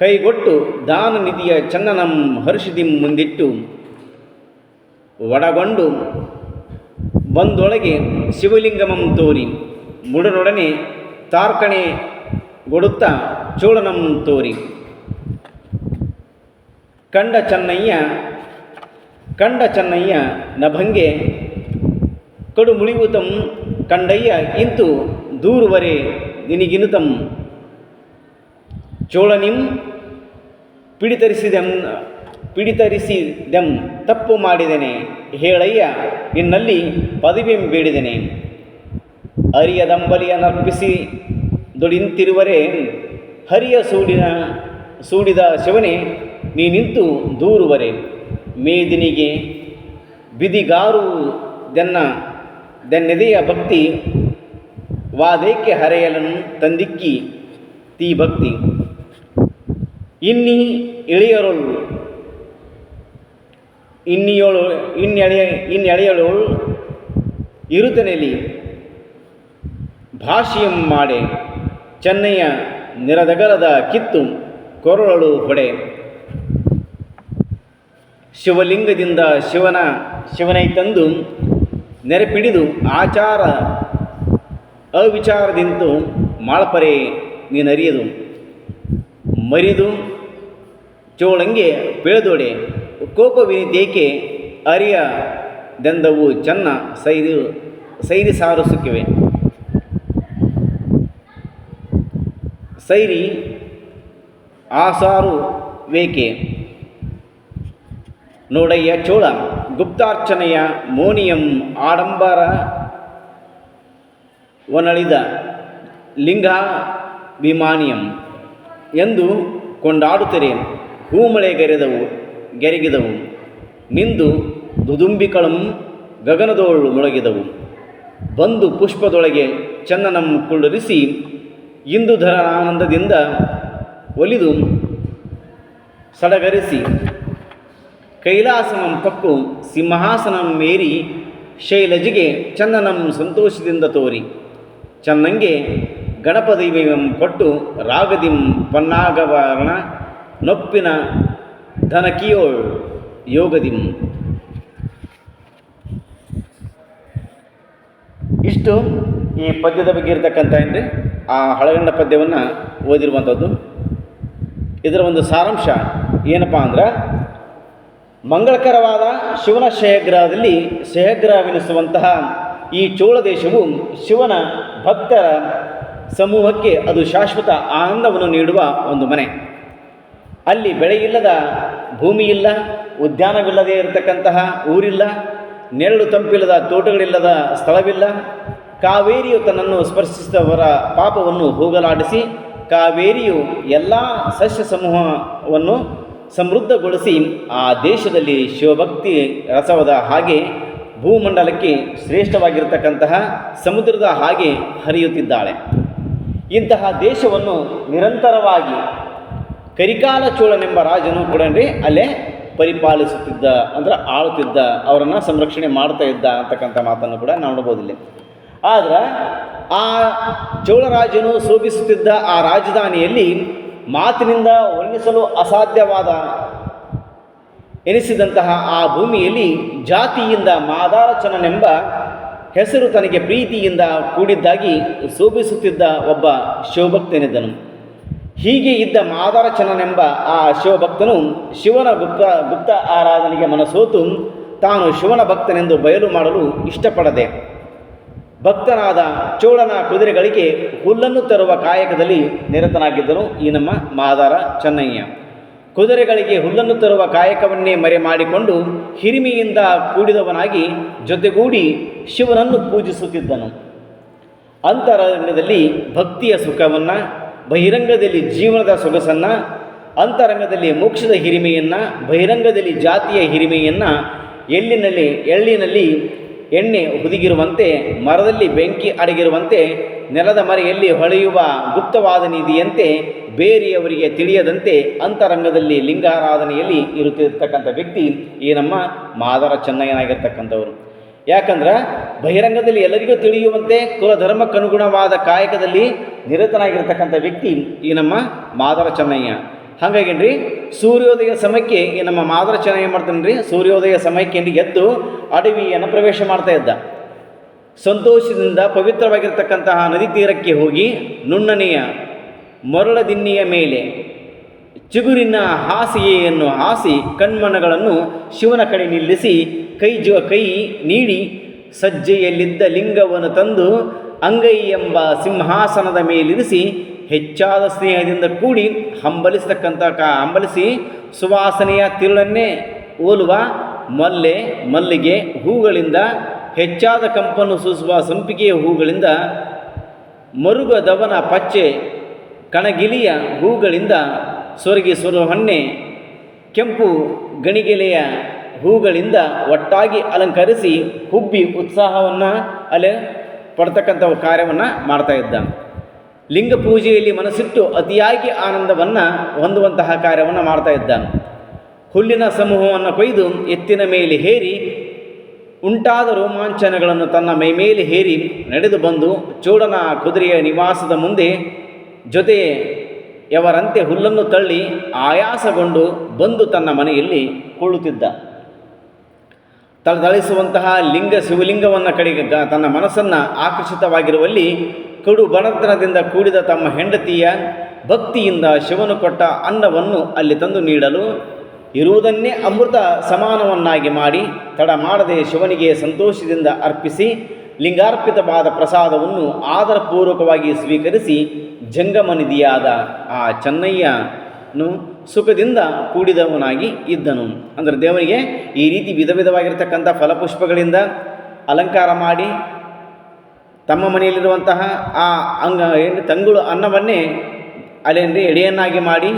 [SPEAKER 1] ಕೈಗೊಟ್ಟು ದಾನ ನಿಧಿಯ ಚನ್ನನಂ ಹರ್ಷದಿಂ ಮುಂದಿಟ್ಟು ಒಡಗೊಂಡು ಬಂದೊಳಗೆ ಶಿವಲಿಂಗಮಂ ತೋರಿ ಮುಡನೊಡನೆ ತಾರ್ಕಣೆ ಗೊಡುತ್ತಾ ಚೋಳನಂ ತೋರಿ ಕಂಡ ಚೆನ್ನಯ್ಯ ನಭಂಗೆ ಕಡು ಮುಳಿವುತಂ ಕಂಡಯ್ಯ ಇಂತು ದೂರುವರೆ ನಿನಗಿನುತಂ ಚೋಳನಿಂ ಪಿಡಿತರಿಸಿದೆಂ ತಪ್ಪು ಮಾಡಿದೆನೆ ಹೇಳಯ್ಯ ನಿನ್ನಲ್ಲಿ ಪದವಿಯಂ ಬೇಡಿದೆನೆ. ಅರಿಯದಂಬಲಿಯ ನರ್ಪಿಸಿ ದೊಡಿಂತಿರುವರೆ ಹರಿಯ ಸೂಡಿದ ಶಿವನೇ ನೀನಿಂತು ದೂರುವರೆ ಮೇದಿನಿಗೆ ಬಿದಿಗಾರುದೆನ್ನೆದೆಯ ಭಕ್ತಿ ವಾದೇಕೆ ಹರೆಯಲನ್ನು ತಂದಿಕ್ಕಿ ತೀ ಭಕ್ತಿ ಇನ್ನೆಳೆಯಳು ಇರುತನೆಲಿ ಭಾಷೆಯಂ ಮಾಡೆ ಚೆನ್ನಯ್ಯ ನಿರದಗಲದ ಕಿತ್ತು ಕೊರಳಳು ಹೊಡೆ ಶಿವಲಿಂಗದಿಂದ ಶಿವನೈ ತಂದು ನೆರೆಪಿಡಿದು ಆಚಾರ ಅವಿಚಾರದಿಂತು ಮಾಳಪರೆ ನೀನರಿಯದು ಮರಿದು ಚೋಳಂಗೆ ಬೆಳೆದೊಡೆ ಕೋಪವಿನಿತೇಕೆ ಅರಿಯದೆಂದವು ಚೆನ್ನ ಸೈರಿ ಸಾರಸುಕಿವೆ ಸೈರಿ ಆಸಾರು ವೇಕೆ ನೋಡಯ್ಯ ಚೋಳ ಗುಪ್ತಾರ್ಚನೆಯ ಮೋನಿಯಂ ಆಡಂಬರ ವನಳಿದ ಲಿಂಗಾಭಿಮಾನಿಯಂ ಎಂದು ಕೊಂಡಾಡುತ್ತರೆ ಹೂಮಳೆ ಗೆರಗಿದವು ನಿಂದು ದುದುಂಬಿಕಳಂ ಗಗನದೋಳು ಮೊಳಗಿದವು ಬಂದು ಪುಷ್ಪದೊಳಗೆ ಚನ್ನನಂ ಕುಳ್ಳರಿಸಿ ಇಂದುಧರಾನಂದದಿಂದ ಒಲಿದು ಸಡಗರಿಸಿ ಕೈಲಾಸನಂ ಪಕ್ಕು ಸಿಂಹಾಸನಂ ಮೇರಿ ಶೈಲಜಿಗೆ ಚನ್ನನಂ ಸಂತೋಷದಿಂದ ತೋರಿ ಚನ್ನಂಗೆ ಗಣಪದೈವಂ ಕೊಟ್ಟು ರಾಗದಿಂ ಪನ್ನಾಗವರ್ಣ ನೊಪ್ಪಿನ ಧನಕಿಯೋಳ್ ಯೋಗದಿಂ. ಇಷ್ಟು ಈ ಪದ್ಯದ ಬಗ್ಗೆ ಇರತಕ್ಕಂಥ ಏನ್ರಿ ಆ ಹಳಗಂಡ ಪದ್ಯವನ್ನು ಓದಿರುವಂಥದ್ದು. ಇದರ ಒಂದು ಸಾರಾಂಶ ಏನಪ್ಪ ಅಂದ್ರೆ, ಮಂಗಳಕರವಾದ ಶಿವನ ಶಯಗ್ರಹವೆನಿಸುವಂತಹ ಈ ಚೋಳ ದೇಶವು ಶಿವನ ಭಕ್ತರ ಸಮೂಹಕ್ಕೆ ಅದು ಶಾಶ್ವತ ಆನಂದವನ್ನು ನೀಡುವ ಒಂದು ಮನೆ. ಅಲ್ಲಿ ಬೆಳೆಯಿಲ್ಲದ ಭೂಮಿಯಿಲ್ಲ, ಉದ್ಯಾನವಿಲ್ಲದೆ ಇರತಕ್ಕಂತಹ ಊರಿಲ್ಲ, ನೆರಳು ತಂಪಿಲ್ಲದ ತೋಟಗಳಿಲ್ಲದ ಸ್ಥಳವಿಲ್ಲ. ಕಾವೇರಿಯು ತನ್ನನ್ನು ಸ್ಪರ್ಶಿಸಿದವರ ಪಾಪವನ್ನು ಹೋಗಲಾಡಿಸಿ ಕಾವೇರಿಯು ಎಲ್ಲ ಸಸ್ಯ ಸಮೂಹವನ್ನು ಸಮೃದ್ಧಗೊಳಿಸಿ ಆ ದೇಶದಲ್ಲಿ ಶಿವಭಕ್ತಿ ರಸವದ ಹಾಗೆ ಭೂಮಂಡಲಕ್ಕೆ ಶ್ರೇಷ್ಠವಾಗಿರತಕ್ಕಂತಹ ಸಮುದ್ರದ ಹಾಗೆ ಹರಿಯುತ್ತಿದ್ದಾಳೆ. ಇಂತಹ ದೇಶವನ್ನು ನಿರಂತರವಾಗಿ ಕರಿಕಾಲ ಚೋಳನೆಂಬ ರಾಜನು ಕೂಡ ಅಲ್ಲೇ ಪರಿಪಾಲಿಸುತ್ತಿದ್ದ, ಅಂದರೆ ಆಳುತ್ತಿದ್ದ, ಅವರನ್ನು ಸಂರಕ್ಷಣೆ ಮಾಡ್ತಾ ಇದ್ದ ಅಂತಕ್ಕಂಥ ಮಾತನ್ನು ಕೂಡ ನಾವು ನೋಡ್ಬೋದಿಲ್ಲ. ಆದರೆ ಆ ಚೋಳರಾಜನು ಶೋಭಿಸುತ್ತಿದ್ದ ಆ ರಾಜಧಾನಿಯಲ್ಲಿ ಮಾತಿನಿಂದ ವರ್ಣಿಸಲು ಅಸಾಧ್ಯವಾದ ಎನಿಸಿದಂತಹ ಆ ಭೂಮಿಯಲ್ಲಿ ಜಾತಿಯಿಂದ ಮಾದಾರಚನನೆಂಬ ಹೆಸರು ತನಗೆ ಪ್ರೀತಿಯಿಂದ ಕೂಡಿದ್ದಾಗಿ ಶೋಭಿಸುತ್ತಿದ್ದ ಒಬ್ಬ ಶಿವಭಕ್ತನಿದ್ದನು. ಹೀಗೆ ಇದ್ದ ಮಾದಾರಚನನೆಂಬ ಆ ಶಿವಭಕ್ತನು ಶಿವನ ಗುಪ್ತ ಆರಾಧನೆಗೆ ಮನಸೋತು ತಾನು ಶಿವನ ಭಕ್ತನೆಂದು ಬಯಲು ಮಾಡಲು ಇಷ್ಟಪಡದೆ ಭಕ್ತನಾದ ಚೋಳನ ಕುದುರೆಗಳಿಗೆ ಹುಲ್ಲನ್ನು ತರುವ ಕಾಯಕದಲ್ಲಿ ನಿರತನಾಗಿದ್ದನು ಈ ನಮ್ಮ ಮಾದಾರ ಚೆನ್ನಯ್ಯ. ಕುದುರೆಗಳಿಗೆ ಹುಲ್ಲನ್ನು ತರುವ ಕಾಯಕವನ್ನೇ ಮರೆ ಮಾಡಿಕೊಂಡು ಹಿರಿಮೆಯಿಂದ ಕೂಡಿದವನಾಗಿ ಜೊತೆಗೂಡಿ ಶಿವನನ್ನು ಪೂಜಿಸುತ್ತಿದ್ದನು. ಅಂತರಂಗದಲ್ಲಿ ಭಕ್ತಿಯ ಸುಖವನ್ನು, ಬಹಿರಂಗದಲ್ಲಿ ಜೀವನದ ಸೊಗಸನ್ನು, ಅಂತರಂಗದಲ್ಲಿ ಮೋಕ್ಷದ ಹಿರಿಮೆಯನ್ನು, ಬಹಿರಂಗದಲ್ಲಿ ಜಾತಿಯ ಹಿರಿಮೆಯನ್ನು, ಎಳ್ಳಿನಲ್ಲಿ ಎಣ್ಣೆ ಹುದುಗಿರುವಂತೆ, ಮರದಲ್ಲಿ ಬೆಂಕಿ ಅಡಗಿರುವಂತೆ, ನೆಲದ ಮರೆಯಲ್ಲಿ ಹೊಳೆಯುವ ಗುಪ್ತವಾದ ನಿಧಿಯಂತೆ ಬೇರೆಯವರಿಗೆ ತಿಳಿಯದಂತೆ ಅಂತರಂಗದಲ್ಲಿ ಲಿಂಗಾರಾಧನೆಯಲ್ಲಿ ಇರುತ್ತಿರ್ತಕ್ಕಂಥ ವ್ಯಕ್ತಿ ಈ ನಮ್ಮ ಮಾದರ ಚೆನ್ನಯ್ಯನಾಗಿರ್ತಕ್ಕಂಥವರು. ಯಾಕಂದ್ರೆ ಬಹಿರಂಗದಲ್ಲಿ ಎಲ್ಲರಿಗೂ ತಿಳಿಯುವಂತೆ ಕುಲಧರ್ಮಕ್ಕನುಗುಣವಾದ ಕಾಯಕದಲ್ಲಿ ನಿರತನಾಗಿರ್ತಕ್ಕಂಥ ವ್ಯಕ್ತಿ ಈ ನಮ್ಮ ಮಾದರ ಚೆನ್ನಯ್ಯ. ಹಾಗಾಗಿ ರೀ ಸೂರ್ಯೋದಯ ಸಮಯಕ್ಕೆ ಈ ನಮ್ಮ ಮಾದರ ಚೆನ್ನಯ್ಯ ಮಾಡ್ತಾನೆ ರೀ, ಸೂರ್ಯೋದಯ ಸಮಯಕ್ಕೆ ಎದ್ದು ಅಡವಿಯನ್ನು ಪ್ರವೇಶ ಮಾಡ್ತಾ ಇದ್ದ. ಸಂತೋಷದಿಂದ ಪವಿತ್ರವಾಗಿರ್ತಕ್ಕಂತಹ ನದಿ ತೀರಕ್ಕೆ ಹೋಗಿ ನುಣ್ಣನೆಯ ಮರಳದಿನ್ನಿಯ ಮೇಲೆ ಚಿಗುರಿನ ಹಾಸಿಗೆಯನ್ನು ಹಾಸಿ ಕಣ್ಮನಗಳನ್ನು ಶಿವನ ಕಡೆ ನಿಲ್ಲಿಸಿ ಕೈ ನೀಡಿ ಸಜ್ಜೆಯಲ್ಲಿದ್ದ ಲಿಂಗವನ್ನು ತಂದು ಅಂಗೈ ಎಂಬ ಸಿಂಹಾಸನದ ಮೇಲಿರಿಸಿ ಹೆಚ್ಚಾದ ಸ್ನೇಹದಿಂದ ಕೂಡಿ ಹಂಬಲಿಸಿ ಸುವಾಸನೆಯ ತಿರುಳನ್ನೇ ಹೋಲುವ ಮಲ್ಲಿಗೆ ಹೂಗಳಿಂದ, ಹೆಚ್ಚಾದ ಕಂಪನ್ನು ಸೂಸುವ ಸಂಪಿಗೆಯ ಹೂಗಳಿಂದ, ಮರುಗದವನ ಪಚ್ಚೆ ಕಣಗಿಲಿಯ ಹೂಗಳಿಂದ, ಸೊರಹೊನ್ನೆ ಕೆಂಪು ಗಣಿಗೆಲೆಯ ಹೂಗಳಿಂದ ಒಟ್ಟಾಗಿ ಅಲಂಕರಿಸಿ ಹುಬ್ಬಿ ಉತ್ಸಾಹವನ್ನು ಅಲೆ ಪಡ್ತಕ್ಕಂಥ ಕಾರ್ಯವನ್ನು ಮಾಡ್ತಾ ಇದ್ದ. ಲಿಂಗ ಪೂಜೆಯಲ್ಲಿ ಮನಸ್ಸಿಟ್ಟು ಅತಿಯಾಗಿ ಆನಂದವನ್ನು ಹೊಂದುವಂತಹ ಕಾರ್ಯವನ್ನು ಮಾಡ್ತಾ ಇದ್ದ. ಹುಲ್ಲಿನ ಸಮೂಹವನ್ನು ಕೊಯ್ದು ಎತ್ತಿನ ಮೇಲೆ ಹೇರಿ ಉಂಟಾದ ರೋಮಾಂಚನಗಳನ್ನು ತನ್ನ ಮೈಮೇಲೆ ಹೇರಿ ನಡೆದು ಬಂದು ಚೋಡನ ಕುದುರೆಯ ನಿವಾಸದ ಮುಂದೆ ಜೊತೆಯವರಂತೆ ಹುಲ್ಲನ್ನು ತಳ್ಳಿ ಆಯಾಸಗೊಂಡು ಬಂದು ತನ್ನ ಮನೆಯಲ್ಲಿ ಕೊಳ್ಳುತ್ತಿದ್ದ. ತಳತಳಿಸುವಂತಹ ಶಿವಲಿಂಗವನ್ನು ಕಡೆಗೆ ತನ್ನ ಮನಸ್ಸನ್ನು ಆಕರ್ಷಿತವಾಗಿರುವಲ್ಲಿ ಕಡು ಬಡತನದಿಂದ ಕೂಡಿದ ತಮ್ಮ ಹೆಂಡತಿಯ ಭಕ್ತಿಯಿಂದ ಶಿವನು ಕೊಟ್ಟ ಅನ್ನವನ್ನು ಅಲ್ಲಿ ತಂದು ನೀಡಲು ಇರುವುದನ್ನೇ ಅಮೃತ ಸಮಾನವನ್ನಾಗಿ ಮಾಡಿ ತಡ ಮಾಡದೆ ಶಿವನಿಗೆ ಸಂತೋಷದಿಂದ ಅರ್ಪಿಸಿ ಲಿಂಗಾರ್ಪಿತವಾದ ಪ್ರಸಾದವನ್ನು ಆದರಪೂರ್ವಕವಾಗಿ ಸ್ವೀಕರಿಸಿ ಜಂಗಮನಿಧಿಯಾದ ಆ ಚೆನ್ನಯ್ಯನು ಸುಖದಿಂದ ಕೂಡಿದವನಾಗಿ ಇದ್ದನು. ಅಂದರೆ ದೇವರಿಗೆ ಈ ರೀತಿ ವಿಧವಾಗಿರ್ತಕ್ಕಂಥ ಫಲಪುಷ್ಪಗಳಿಂದ ಅಲಂಕಾರ ಮಾಡಿ ತಮ್ಮ ಮನೆಯಲ್ಲಿರುವಂತಹ ಆ ತಂಗುಳು ಅನ್ನವನ್ನೇ ಅಲ್ಲೇಂದ್ರೆ ಎಡೆಯನ್ನಾಗಿ ಮಾಡಿ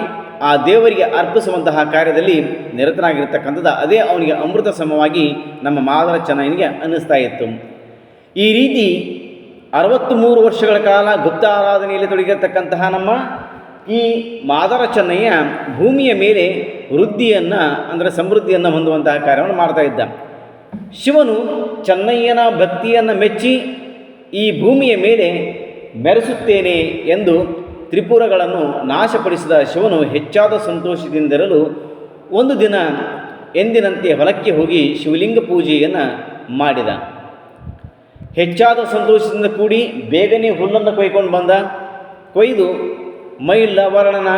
[SPEAKER 1] ಆ ದೇವರಿಗೆ ಅರ್ಪಿಸುವಂತಹ ಕಾರ್ಯದಲ್ಲಿ ನಿರತನಾಗಿರ್ತಕ್ಕಂಥದ್ದು ಅದೇ ಅವನಿಗೆ ಅಮೃತ ಸಮವಾಗಿ ನಮ್ಮ ಮಾದರ ಚೆನ್ನಯ್ಯನಿಗೆ ಅನ್ನಿಸ್ತಾ ಇತ್ತು. ಈ ರೀತಿ 63 ವರ್ಷಗಳ ಕಾಲ ಗುಪ್ತ ಆರಾಧನೆಯಲ್ಲಿ ತೊಡಗಿರ್ತಕ್ಕಂತಹ ನಮ್ಮ ಈ ಮಾದರ ಚೆನ್ನಯ್ಯ ಭೂಮಿಯ ಮೇಲೆ ವೃದ್ಧಿಯನ್ನು ಅಂದರೆ ಸಮೃದ್ಧಿಯನ್ನು ಹೊಂದುವಂತಹ ಕಾರ್ಯವನ್ನು ಮಾಡ್ತಾ ಇದ್ದ. ಶಿವನು ಚೆನ್ನಯ್ಯನ ಭಕ್ತಿಯನ್ನು ಮೆಚ್ಚಿ ಈ ಭೂಮಿಯ ಮೇಲೆ ಮೆರೆಸುತ್ತೇನೆ ಎಂದು ತ್ರಿಪುರಗಳನ್ನು ನಾಶಪಡಿಸಿದ ಶಿವನು ಹೆಚ್ಚಾದ ಸಂತೋಷದಿಂದಿರಲು ಒಂದು ದಿನ ಎಂದಿನಂತೆ ಹೊಲಕ್ಕೆ ಹೋಗಿ ಶಿವಲಿಂಗ ಪೂಜೆಯನ್ನು ಮಾಡಿದ. ಹೆಚ್ಚಾದ ಸಂತೋಷದಿಂದ ಕೂಡಿ ಬೇಗನೆ ಹುಲ್ಲನ್ನು ಕೊಯ್ದು ಮೈಲವರ್ಣದ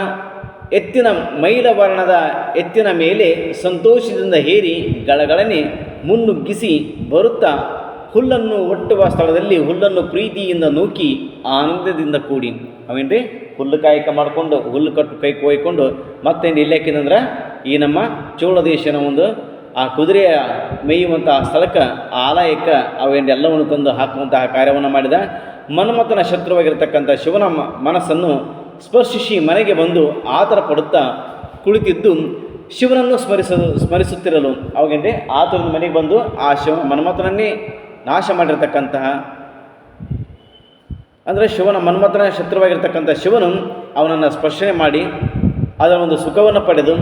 [SPEAKER 1] ಎತ್ತಿನ ಮೇಲೆ ಸಂತೋಷದಿಂದ ಹೇರಿ ಗಳಗಳನೆ ಮುನ್ನುಗ್ಗಿಸಿ ಬರುತ್ತಾ ಹುಲ್ಲನ್ನು ಒಟ್ಟುವ ಸ್ಥಳದಲ್ಲಿ ಹುಲ್ಲನ್ನು ಪ್ರೀತಿಯಿಂದ ನೂಕಿ ಆನಂದದಿಂದ ಕೂಡಿ ಅವೇನ್ರಿ ಹುಲ್ಲು ಕಾಯಕ ಮಾಡಿಕೊಂಡು ಹುಲ್ಲು ಕಟ್ಟು ಕೈ ಕೊಯ್ಕೊಂಡು ಮತ್ತೇನು ಇಲ್ಲಾಕಿದಂದ್ರೆ ಈ ನಮ್ಮ ಚೋಳ ದೇಶನ ಒಂದು ಆ ಕುದುರೆಯ ಮೇಯುವಂತಹ ಸ್ಥಳಕ್ಕೆ ಆಲಯಕ್ಕೆ ಅವೇನೆಲ್ಲವನ್ನು ತಂದು ಹಾಕುವಂತಹ ಕಾರ್ಯವನ್ನು ಮಾಡಿದ. ಮನ್ಮಥನ ಶತ್ರುವಾಗಿರ್ತಕ್ಕಂಥ ಶಿವನ ಮನಸ್ಸನ್ನು ಸ್ಪರ್ಶಿಸಿ ಮನೆಗೆ ಬಂದು ಆತರ ಪಡುತ್ತಾ ಕುಳಿತಿದ್ದು ಶಿವನನ್ನು ಸ್ಮರಿಸುತ್ತಿರಲು ಅವಾಗೇನ್ರಿ ಆತನ ಮನೆಗೆ ಬಂದು ಆ ಮನ್ಮಥನನ್ನೇ ನಾಶ ಮಾಡಿರ್ತಕ್ಕಂತಹ ಅಂದರೆ ಮನ್ಮಥನ ಶತ್ರುವಾಗಿರ್ತಕ್ಕಂಥ ಶಿವನು ಅವನನ್ನು ಸ್ಪರ್ಶನೆ ಮಾಡಿ ಅದರ ಒಂದು ಸುಖವನ್ನು ಪಡೆದು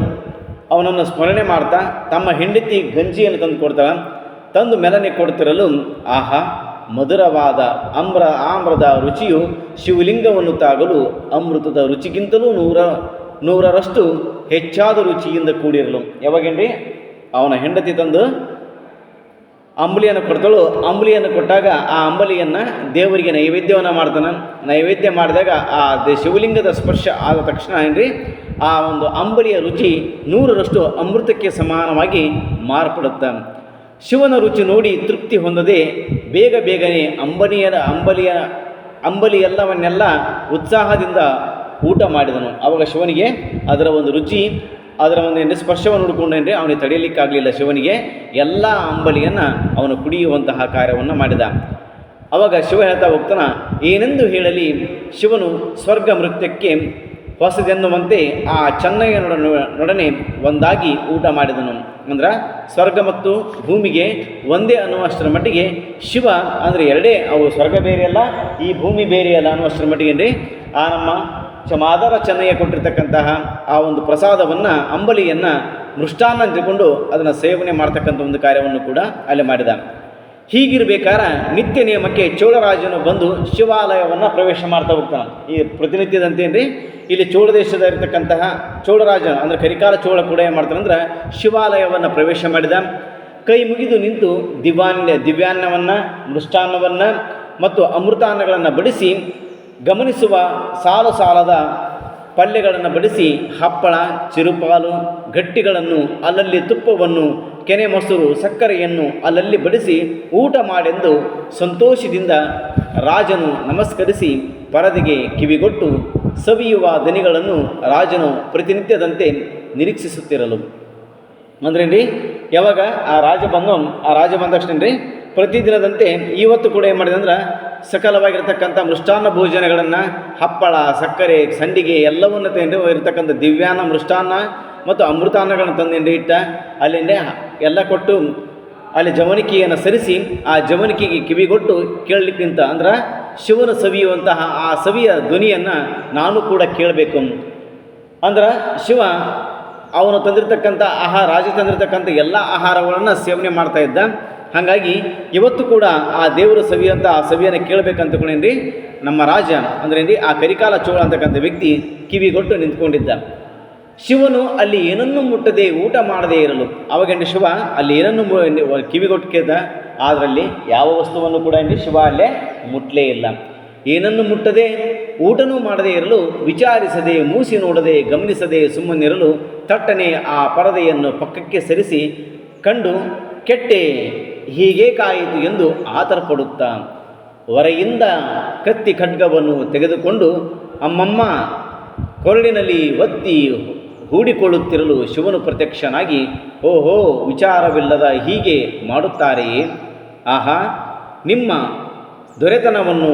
[SPEAKER 1] ಅವನನ್ನು ಸ್ಮರಣೆ ಮಾಡ್ತಾ ತಮ್ಮ ಹೆಂಡತಿ ಗಂಜಿಯನ್ನು ತಂದು ಮೆಲನೆ ಕೊಡ್ತಿರಲು ಆಹಾ ಮಧುರವಾದ ಆಮ್ರದ ರುಚಿಯು ಶಿವಲಿಂಗವನ್ನು ತಾಗಲು ಅಮೃತದ ರುಚಿಗಿಂತಲೂ ನೂರರಷ್ಟು ಹೆಚ್ಚಾದ ರುಚಿಯಿಂದ ಕೂಡಿರಲು. ಯಾವಾಗೇನ್ರಿ ಅವನ ಹೆಂಡತಿ ತಂದು ಅಂಬಲಿಯನ್ನು ಕೊಡ್ತಾಳು. ಅಂಬಲಿಯನ್ನು ಕೊಟ್ಟಾಗ ಆ ಅಂಬಲಿಯನ್ನು ದೇವರಿಗೆ ನೈವೇದ್ಯವನ್ನು ಮಾಡ್ತಾನೆ. ನೈವೇದ್ಯ ಮಾಡಿದಾಗ ಆ ಶಿವಲಿಂಗದ ಸ್ಪರ್ಶ ಆದ ತಕ್ಷಣ ಏನ್ರಿ ಆ ಒಂದು ಅಂಬಲಿಯ ರುಚಿ 100ರಷ್ಟು ಅಮೃತಕ್ಕೆ ಸಮಾನವಾಗಿ ಮಾರ್ಪಡುತ್ತೆ. ಶಿವನ ರುಚಿ ನೋಡಿ ತೃಪ್ತಿ ಹೊಂದದೆ ಬೇಗನೆ ಅಂಬಲಿ ಎಲ್ಲವನ್ನೆಲ್ಲ ಉತ್ಸಾಹದಿಂದ ಊಟ ಮಾಡಿದನು. ಆವಾಗ ಶಿವನಿಗೆ ಅದರ ಒಂದು ರುಚಿ ಅದರ ಒಂದು ಸ್ಪರ್ಶವನ್ನು ಹುಡ್ಕೊಂಡೇನ್ರಿ ಅವನಿಗೆ ತಡೆಯಲಿಕ್ಕಾಗಲಿಲ್ಲ. ಶಿವನಿಗೆ ಎಲ್ಲ ಅಂಬಲಿಯನ್ನು ಅವನು ಕುಡಿಯುವಂತಹ ಕಾರ್ಯವನ್ನು ಮಾಡಿದ. ಆವಾಗ ಶಿವ ಹೇಳ್ತಾ ಹೋಗ್ತಾನ, ಏನೆಂದು ಹೇಳಲಿ ಶಿವನು ಸ್ವರ್ಗ ಮೃತ್ಯಕ್ಕೆ ಹೊಸದೆನ್ನುವಂತೆ ಆ ಚೆನ್ನಯ್ಯನೊಡನೆ ಒಂದಾಗಿ ಊಟ ಮಾಡಿದನು. ಅಂದ್ರೆ ಸ್ವರ್ಗ ಮತ್ತು ಭೂಮಿಗೆ ಒಂದೇ ಅನ್ನುವಷ್ಟರ ಮಟ್ಟಿಗೆ ಶಿವ ಅಂದರೆ ಎರಡೇ, ಅವು ಸ್ವರ್ಗ ಬೇರೆಯಲ್ಲ ಈ ಭೂಮಿ ಬೇರೆಯಲ್ಲ ಅನ್ನುವಷ್ಟರ ಮಟ್ಟಿಗೆ ಆ ನಮ್ಮ ಮಾದಾರ ಚೆನ್ನಯ್ಯ ಕೊಟ್ಟಿರ್ತಕ್ಕಂತಹ ಆ ಒಂದು ಪ್ರಸಾದವನ್ನು, ಅಂಬಲಿಯನ್ನು ಮೃಷ್ಟಾನ್ನ ತಿಳ್ಕೊಂಡು ಅದನ್ನು ಸೇವನೆ ಮಾಡ್ತಕ್ಕಂಥ ಒಂದು ಕಾರ್ಯವನ್ನು ಕೂಡ ಅಲ್ಲಿ ಮಾಡಿದ. ಹೀಗಿರಬೇಕಾದ್ರೆ ನಿತ್ಯ ನಿಯಮಕ್ಕೆ ಚೋಳರಾಜನು ಬಂದು ಶಿವಾಲಯವನ್ನು ಪ್ರವೇಶ ಮಾಡ್ತಾ ಹೋಗ್ತಾನೆ. ಈ ಪ್ರತಿನಿತ್ಯದಂತೇನ್ರಿ ಇಲ್ಲಿ ಚೋಳ ದೇಶದ ಇರತಕ್ಕಂತಹ ಚೋಳರಾಜ ಅಂದರೆ ಕರಿಕಾಲ ಚೋಳ ಕೂಡ ಏನು ಮಾಡ್ತಾನಂದ್ರೆ ಶಿವಾಲಯವನ್ನು ಪ್ರವೇಶ ಮಾಡಿದ. ಕೈ ಮುಗಿದು ನಿಂತು ದಿವ್ಯಾನ್ನವನ್ನು, ಮೃಷ್ಟಾನ್ನವನ್ನು ಮತ್ತು ಅಮೃತಾನ್ನಗಳನ್ನು ಬಡಿಸಿ, ಗಮನಿಸುವ ಸಾಲು ಸಾಲದ ಪಲ್ಯಗಳನ್ನು ಬಡಿಸಿ, ಹಪ್ಪಳ, ಚಿರುಪಾಲು, ಗಟ್ಟಿಗಳನ್ನು, ಅಲ್ಲಲ್ಲಿ ತುಪ್ಪವನ್ನು, ಕೆನೆ ಮೊಸರು, ಸಕ್ಕರೆಯನ್ನು ಅಲ್ಲಲ್ಲಿ ಬಡಿಸಿ ಊಟ ಮಾಡೆಂದು ಸಂತೋಷದಿಂದ ರಾಜನು ನಮಸ್ಕರಿಸಿ ಪರದೆಗೆ ಕಿವಿಗೊಟ್ಟು ಸವಿಯುವ ದನಿಗಳನ್ನು ರಾಜನು ಪ್ರತಿನಿತ್ಯದಂತೆ ನಿರೀಕ್ಷಿಸುತ್ತಿರಲು. ಅಂದ್ರೇನ್ರಿ, ಯಾವಾಗ ಆ ರಾಜ ಬಂದ ತಕ್ಷಣ ಪ್ರತಿದಿನದಂತೆ ಇವತ್ತು ಕೂಡ ಏನು ಮಾಡಿದೆ ಅಂದ್ರೆ ಸಕಲವಾಗಿರ್ತಕ್ಕಂಥ ಮೃಷ್ಟಾನ್ನ ಭೋಜನಗಳನ್ನು, ಹಪ್ಪಳ, ಸಕ್ಕರೆ, ಸಂಡಿಗೆ ಎಲ್ಲವನ್ನು ಇರತಕ್ಕಂಥ ದಿವ್ಯಾನ್ನ, ಮೃಷ್ಟಾನ್ನ ಮತ್ತು ಅಮೃತಾನ್ನಗಳನ್ನು ತಂದೇನ್ರಿ ಇಟ್ಟ. ಅಲ್ಲಿಂದ ಎಲ್ಲ ಕೊಟ್ಟು ಅಲ್ಲಿ ಜವನಿಕೆಯನ್ನು ಸರಿಸಿ ಆ ಜವನಿಕೆಗೆ ಕಿವಿಗೊಟ್ಟು ಕೇಳಲಿಕ್ಕಿಂತ ಅಂದ್ರೆ ಶಿವನ ಸವಿಯುವಂತಹ ಆ ಸವಿಯ ಧ್ವನಿಯನ್ನು ನಾನು ಕೂಡ ಕೇಳಬೇಕು. ಅಂದ್ರೆ ಶಿವ ಅವನು ತಂದಿರತಕ್ಕಂಥ ರಾಜ ತಂದಿರತಕ್ಕಂಥ ಎಲ್ಲ ಆಹಾರಗಳನ್ನು ಸೇವನೆ ಮಾಡ್ತಾ ಇದ್ದ. ಹಾಗಾಗಿ ಇವತ್ತು ಕೂಡ ಆ ದೇವರು ಸವಿಯಂತ ಆ ಸವಿಯನ್ನು ಕೇಳಬೇಕಂತಕೊಂಡೇನ್ರಿ ನಮ್ಮ ರಾಜ ಅಂದ್ರೇನ್ರಿ ಆ ಕರಿಕಾಲ ಚೋಳ ಅಂತಕ್ಕಂಥ ವ್ಯಕ್ತಿ ಕಿವಿಗೊಟ್ಟು ನಿಂತ್ಕೊಂಡಿದ್ದ. ಶಿವನು ಅಲ್ಲಿ ಏನನ್ನೂ ಮುಟ್ಟದೆ ಊಟ ಮಾಡದೇ ಇರಲು ಅವಾಗೇನ್ರಿ ಶಿವ ಅಲ್ಲಿ ಏನನ್ನು ಕಿವಿಗೊಟ್ಟು ಕೇಳ್ದ, ಅದರಲ್ಲಿ ಯಾವ ವಸ್ತುವನ್ನು ಕೂಡ ಶಿವ ಅಲ್ಲೇ ಮುಟ್ಲೇ ಇಲ್ಲ. ಏನನ್ನು ಮುಟ್ಟದೆ ಊಟನೂ ಮಾಡದೇ ಇರಲು, ವಿಚಾರಿಸದೆ, ಮೂಸಿ ನೋಡದೆ, ಗಮನಿಸದೆ ಸುಮ್ಮನಿರಲು ತಟ್ಟನೆ ಆ ಪರದೆಯನ್ನು ಪಕ್ಕಕ್ಕೆ ಸರಿಸಿ ಕಂಡು ಕೆಟ್ಟೆ ಹೀಗೆ ಕಾಯಿತು ಎಂದು ಆತರಪಡುತ್ತಾ ಹೊರೆಯಿಂದ ಕತ್ತಿ ಖಡ್ಗವನ್ನು ತೆಗೆದುಕೊಂಡು ಅಮ್ಮಮ್ಮ ಕೊರಳಿನಲ್ಲಿ ಒತ್ತಿ ಹೂಡಿಕೊಳ್ಳುತ್ತಿರಲು ಶಿವನು ಪ್ರತ್ಯಕ್ಷನಾಗಿ, ಓಹೋ, ವಿಚಾರವಿಲ್ಲದ ಹೀಗೆ ಮಾಡುತ್ತಾರೆಯೇ? ಆಹಾ, ನಿಮ್ಮ ದೊರೆತನವನ್ನು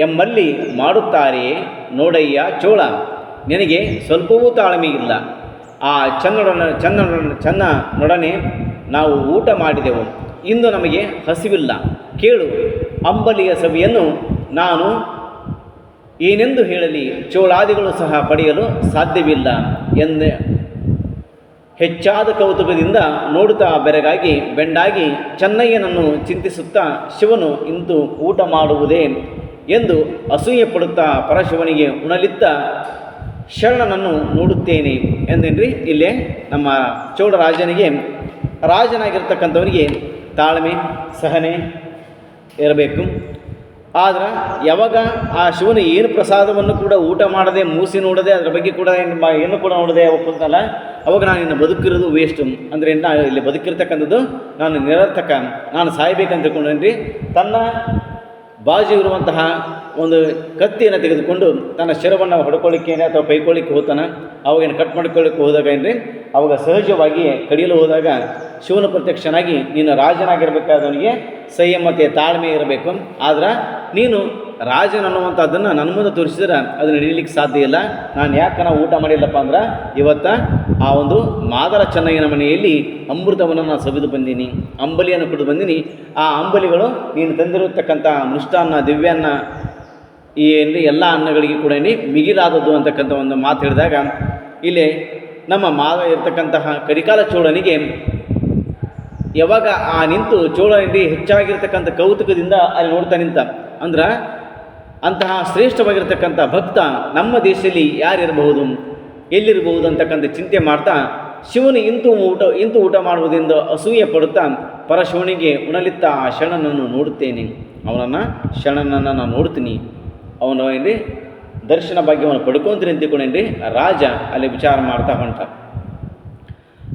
[SPEAKER 1] ಎಮ್ಮಲ್ಲಿ ಮಾಡುತ್ತಾರೆಯೇ? ನೋಡಯ್ಯ ಚೋಳ, ನಿನಗೆ ಸ್ವಲ್ಪವೂ ತಾಳ್ಮೆಯಿಲ್ಲ. ಆ ಚೆನ್ನನೊಡನೆ ನಾವು ಊಟ ಮಾಡಿದೆವು, ಇಂದು ನಮಗೆ ಹಸಿವಿಲ್ಲ. ಕೇಳು, ಅಂಬಲಿಯ ಸವಿಯನ್ನು ನಾನು ಏನೆಂದು ಹೇಳಲಿ? ಚೋಳಾದಿಗಳು ಸಹ ಪಡೆಯಲು ಸಾಧ್ಯವಿಲ್ಲ ಎಂದು ಹೆಚ್ಚಾದ ಕೌತುಕದಿಂದ ನೋಡುತ್ತಾ ಬೆಂಡಾಗಿ ಚೆನ್ನಯ್ಯನನ್ನು ಚಿಂತಿಸುತ್ತಾ ಶಿವನು ಇಂದು ಊಟ ಮಾಡುವುದೇ ಎಂದು ಅಸೂಯೆ ಪಡುತ್ತಾ ಪರಶಿವನಿಗೆ ಉಣಲಿತ್ತ ಶರಣನನ್ನು ನೋಡುತ್ತೇನೆ ಎಂದೇನ್ರಿ. ಇಲ್ಲೇ ನಮ್ಮ ಚೋಳರಾಜನಿಗೆ, ರಾಜನಾಗಿರ್ತಕ್ಕಂಥವನಿಗೆ ತಾಳ್ಮೆ, ಸಹನೆ ಇರಬೇಕು. ಆದ್ರೆ ಯಾವಾಗ ಆ ಶಿವನು ಏನು ಪ್ರಸಾದವನ್ನು ಕೂಡ ಊಟ ಮಾಡದೆ, ಮೂಸಿ ನೋಡದೆ, ಅದರ ಬಗ್ಗೆ ಕೂಡ ಏನು ಕೂಡ ನೋಡದೆ ಒಪ್ಪುತ್ತಲ್ಲ, ಅವಾಗ ನಾನು ಇನ್ನು ಬದುಕಿರೋದು ವೇಸ್ಟು. ಅಂದರೆ ಇಲ್ಲಿ ಬದುಕಿರ್ತಕ್ಕಂಥದ್ದು ನಾನು ನಿರರ್ಥಕ, ನಾನು ಸಾಯಬೇಕಂತ ತಿಳ್ಕೊಂಡ್ರಿ ತನ್ನ ಬಾಜು ಇರುವಂತಹ ಒಂದು ಕತ್ತಿಯನ್ನು ತೆಗೆದುಕೊಂಡು ತನ್ನ ಶಿರವನ್ನು ಹೊಡ್ಕೊಳ್ಳಿಕ್ಕೆ ಅಥವಾ ಕೈಕೊಳ್ಳಿಕ್ಕೆ ಹೋಗ್ತಾನೆ. ಅವಾಗೇನು ಕಟ್ ಮಾಡ್ಕೊಳ್ಳಿಕ್ಕೆ ಹೋದಾಗ ಅವಾಗ ಸಹಜವಾಗಿ ಕಡಿಯಲು ಹೋದಾಗ ಶಿವನ ಪ್ರತ್ಯಕ್ಷನಾಗಿ, ನೀನು ರಾಜನಾಗಿರಬೇಕಾದವನಿಗೆ ಸಂಯಮತೆ, ತಾಳ್ಮೆ ಇರಬೇಕು. ಆದ್ರೆ ನೀನು ರಾಜನ ಅನ್ನುವಂಥದ್ದನ್ನು ನನ್ನ ಮುಂದೆ ತೋರಿಸಿದ್ರೆ ಅದು ನಡೀಲಿಕ್ಕೆ ಸಾಧ್ಯ ಇಲ್ಲ. ನಾನು ಯಾಕೆ ಊಟ ಮಾಡಿಲ್ಲಪ್ಪ ಅಂದ್ರೆ ಇವತ್ತು ಆ ಒಂದು ಮಾದರ ಚೆನ್ನಯ್ಯನ ಮನೆಯಲ್ಲಿ ಅಮೃತವನ್ನು ನಾನು ಸವಿದು ಬಂದೀನಿ, ಅಂಬಲಿಯನ್ನು ಕುಡಿದು ಬಂದೀನಿ. ಆ ಅಂಬಲಿಗಳು ನೀನು ತಂದಿರತಕ್ಕಂಥ ಮೃಷ್ಟಾನ್ನ, ದಿವ್ಯಾನ್ನ, ಈ ಎಲ್ಲ ಅನ್ನಗಳಿಗೆ ಕೂಡ ಮಿಗಿಲಾದದ್ದು ಅಂತಕ್ಕಂಥ ಒಂದು ಮಾತು ಹೇಳಿದಾಗ ಇಲ್ಲಿ ನಮ್ಮ ಇರ್ತಕ್ಕಂತಹ ಕರಿಕಾಲ ಚೋಳನಿಗೆ ಯಾವಾಗ ಆ ನಿಂತು ಚೋಳ ಹೆಚ್ಚಾಗಿರ್ತಕ್ಕಂಥ ಕೌತುಕದಿಂದ ಅಲ್ಲಿ ನೋಡ್ತಾ ನಿಂತ. ಅಂದ್ರೆ ಅಂತಹ ಶ್ರೇಷ್ಠವಾಗಿರ್ತಕ್ಕಂಥ ಭಕ್ತ ನಮ್ಮ ದೇಶದಲ್ಲಿ ಯಾರಿರಬಹುದು, ಎಲ್ಲಿರಬಹುದು ಅಂತಕ್ಕಂಥ ಚಿಂತೆ ಮಾಡ್ತಾ ಶಿವನು ಇಂತು ಊಟ ಮಾಡುವುದರಿಂದ ಅಸೂಯೆ ಪಡುತ್ತಾ ಪರಶಿವನಿಗೆ ಉಣಲಿತ್ತ ಆ ಶರಣನನ್ನು ನೋಡುತ್ತೇನೆ, ಶರಣನನ್ನು ನಾನು ನೋಡ್ತೀನಿ, ಅವನು ದರ್ಶನ ಭಾಗ್ಯವನ್ನು ಪಡ್ಕೊಂತೀನಿ ಅಂತಿಕೊಂಡೇನ್ರಿ ರಾಜ ಅಲ್ಲಿ ವಿಚಾರ ಮಾಡ್ತಾ ಹೊಂಟ.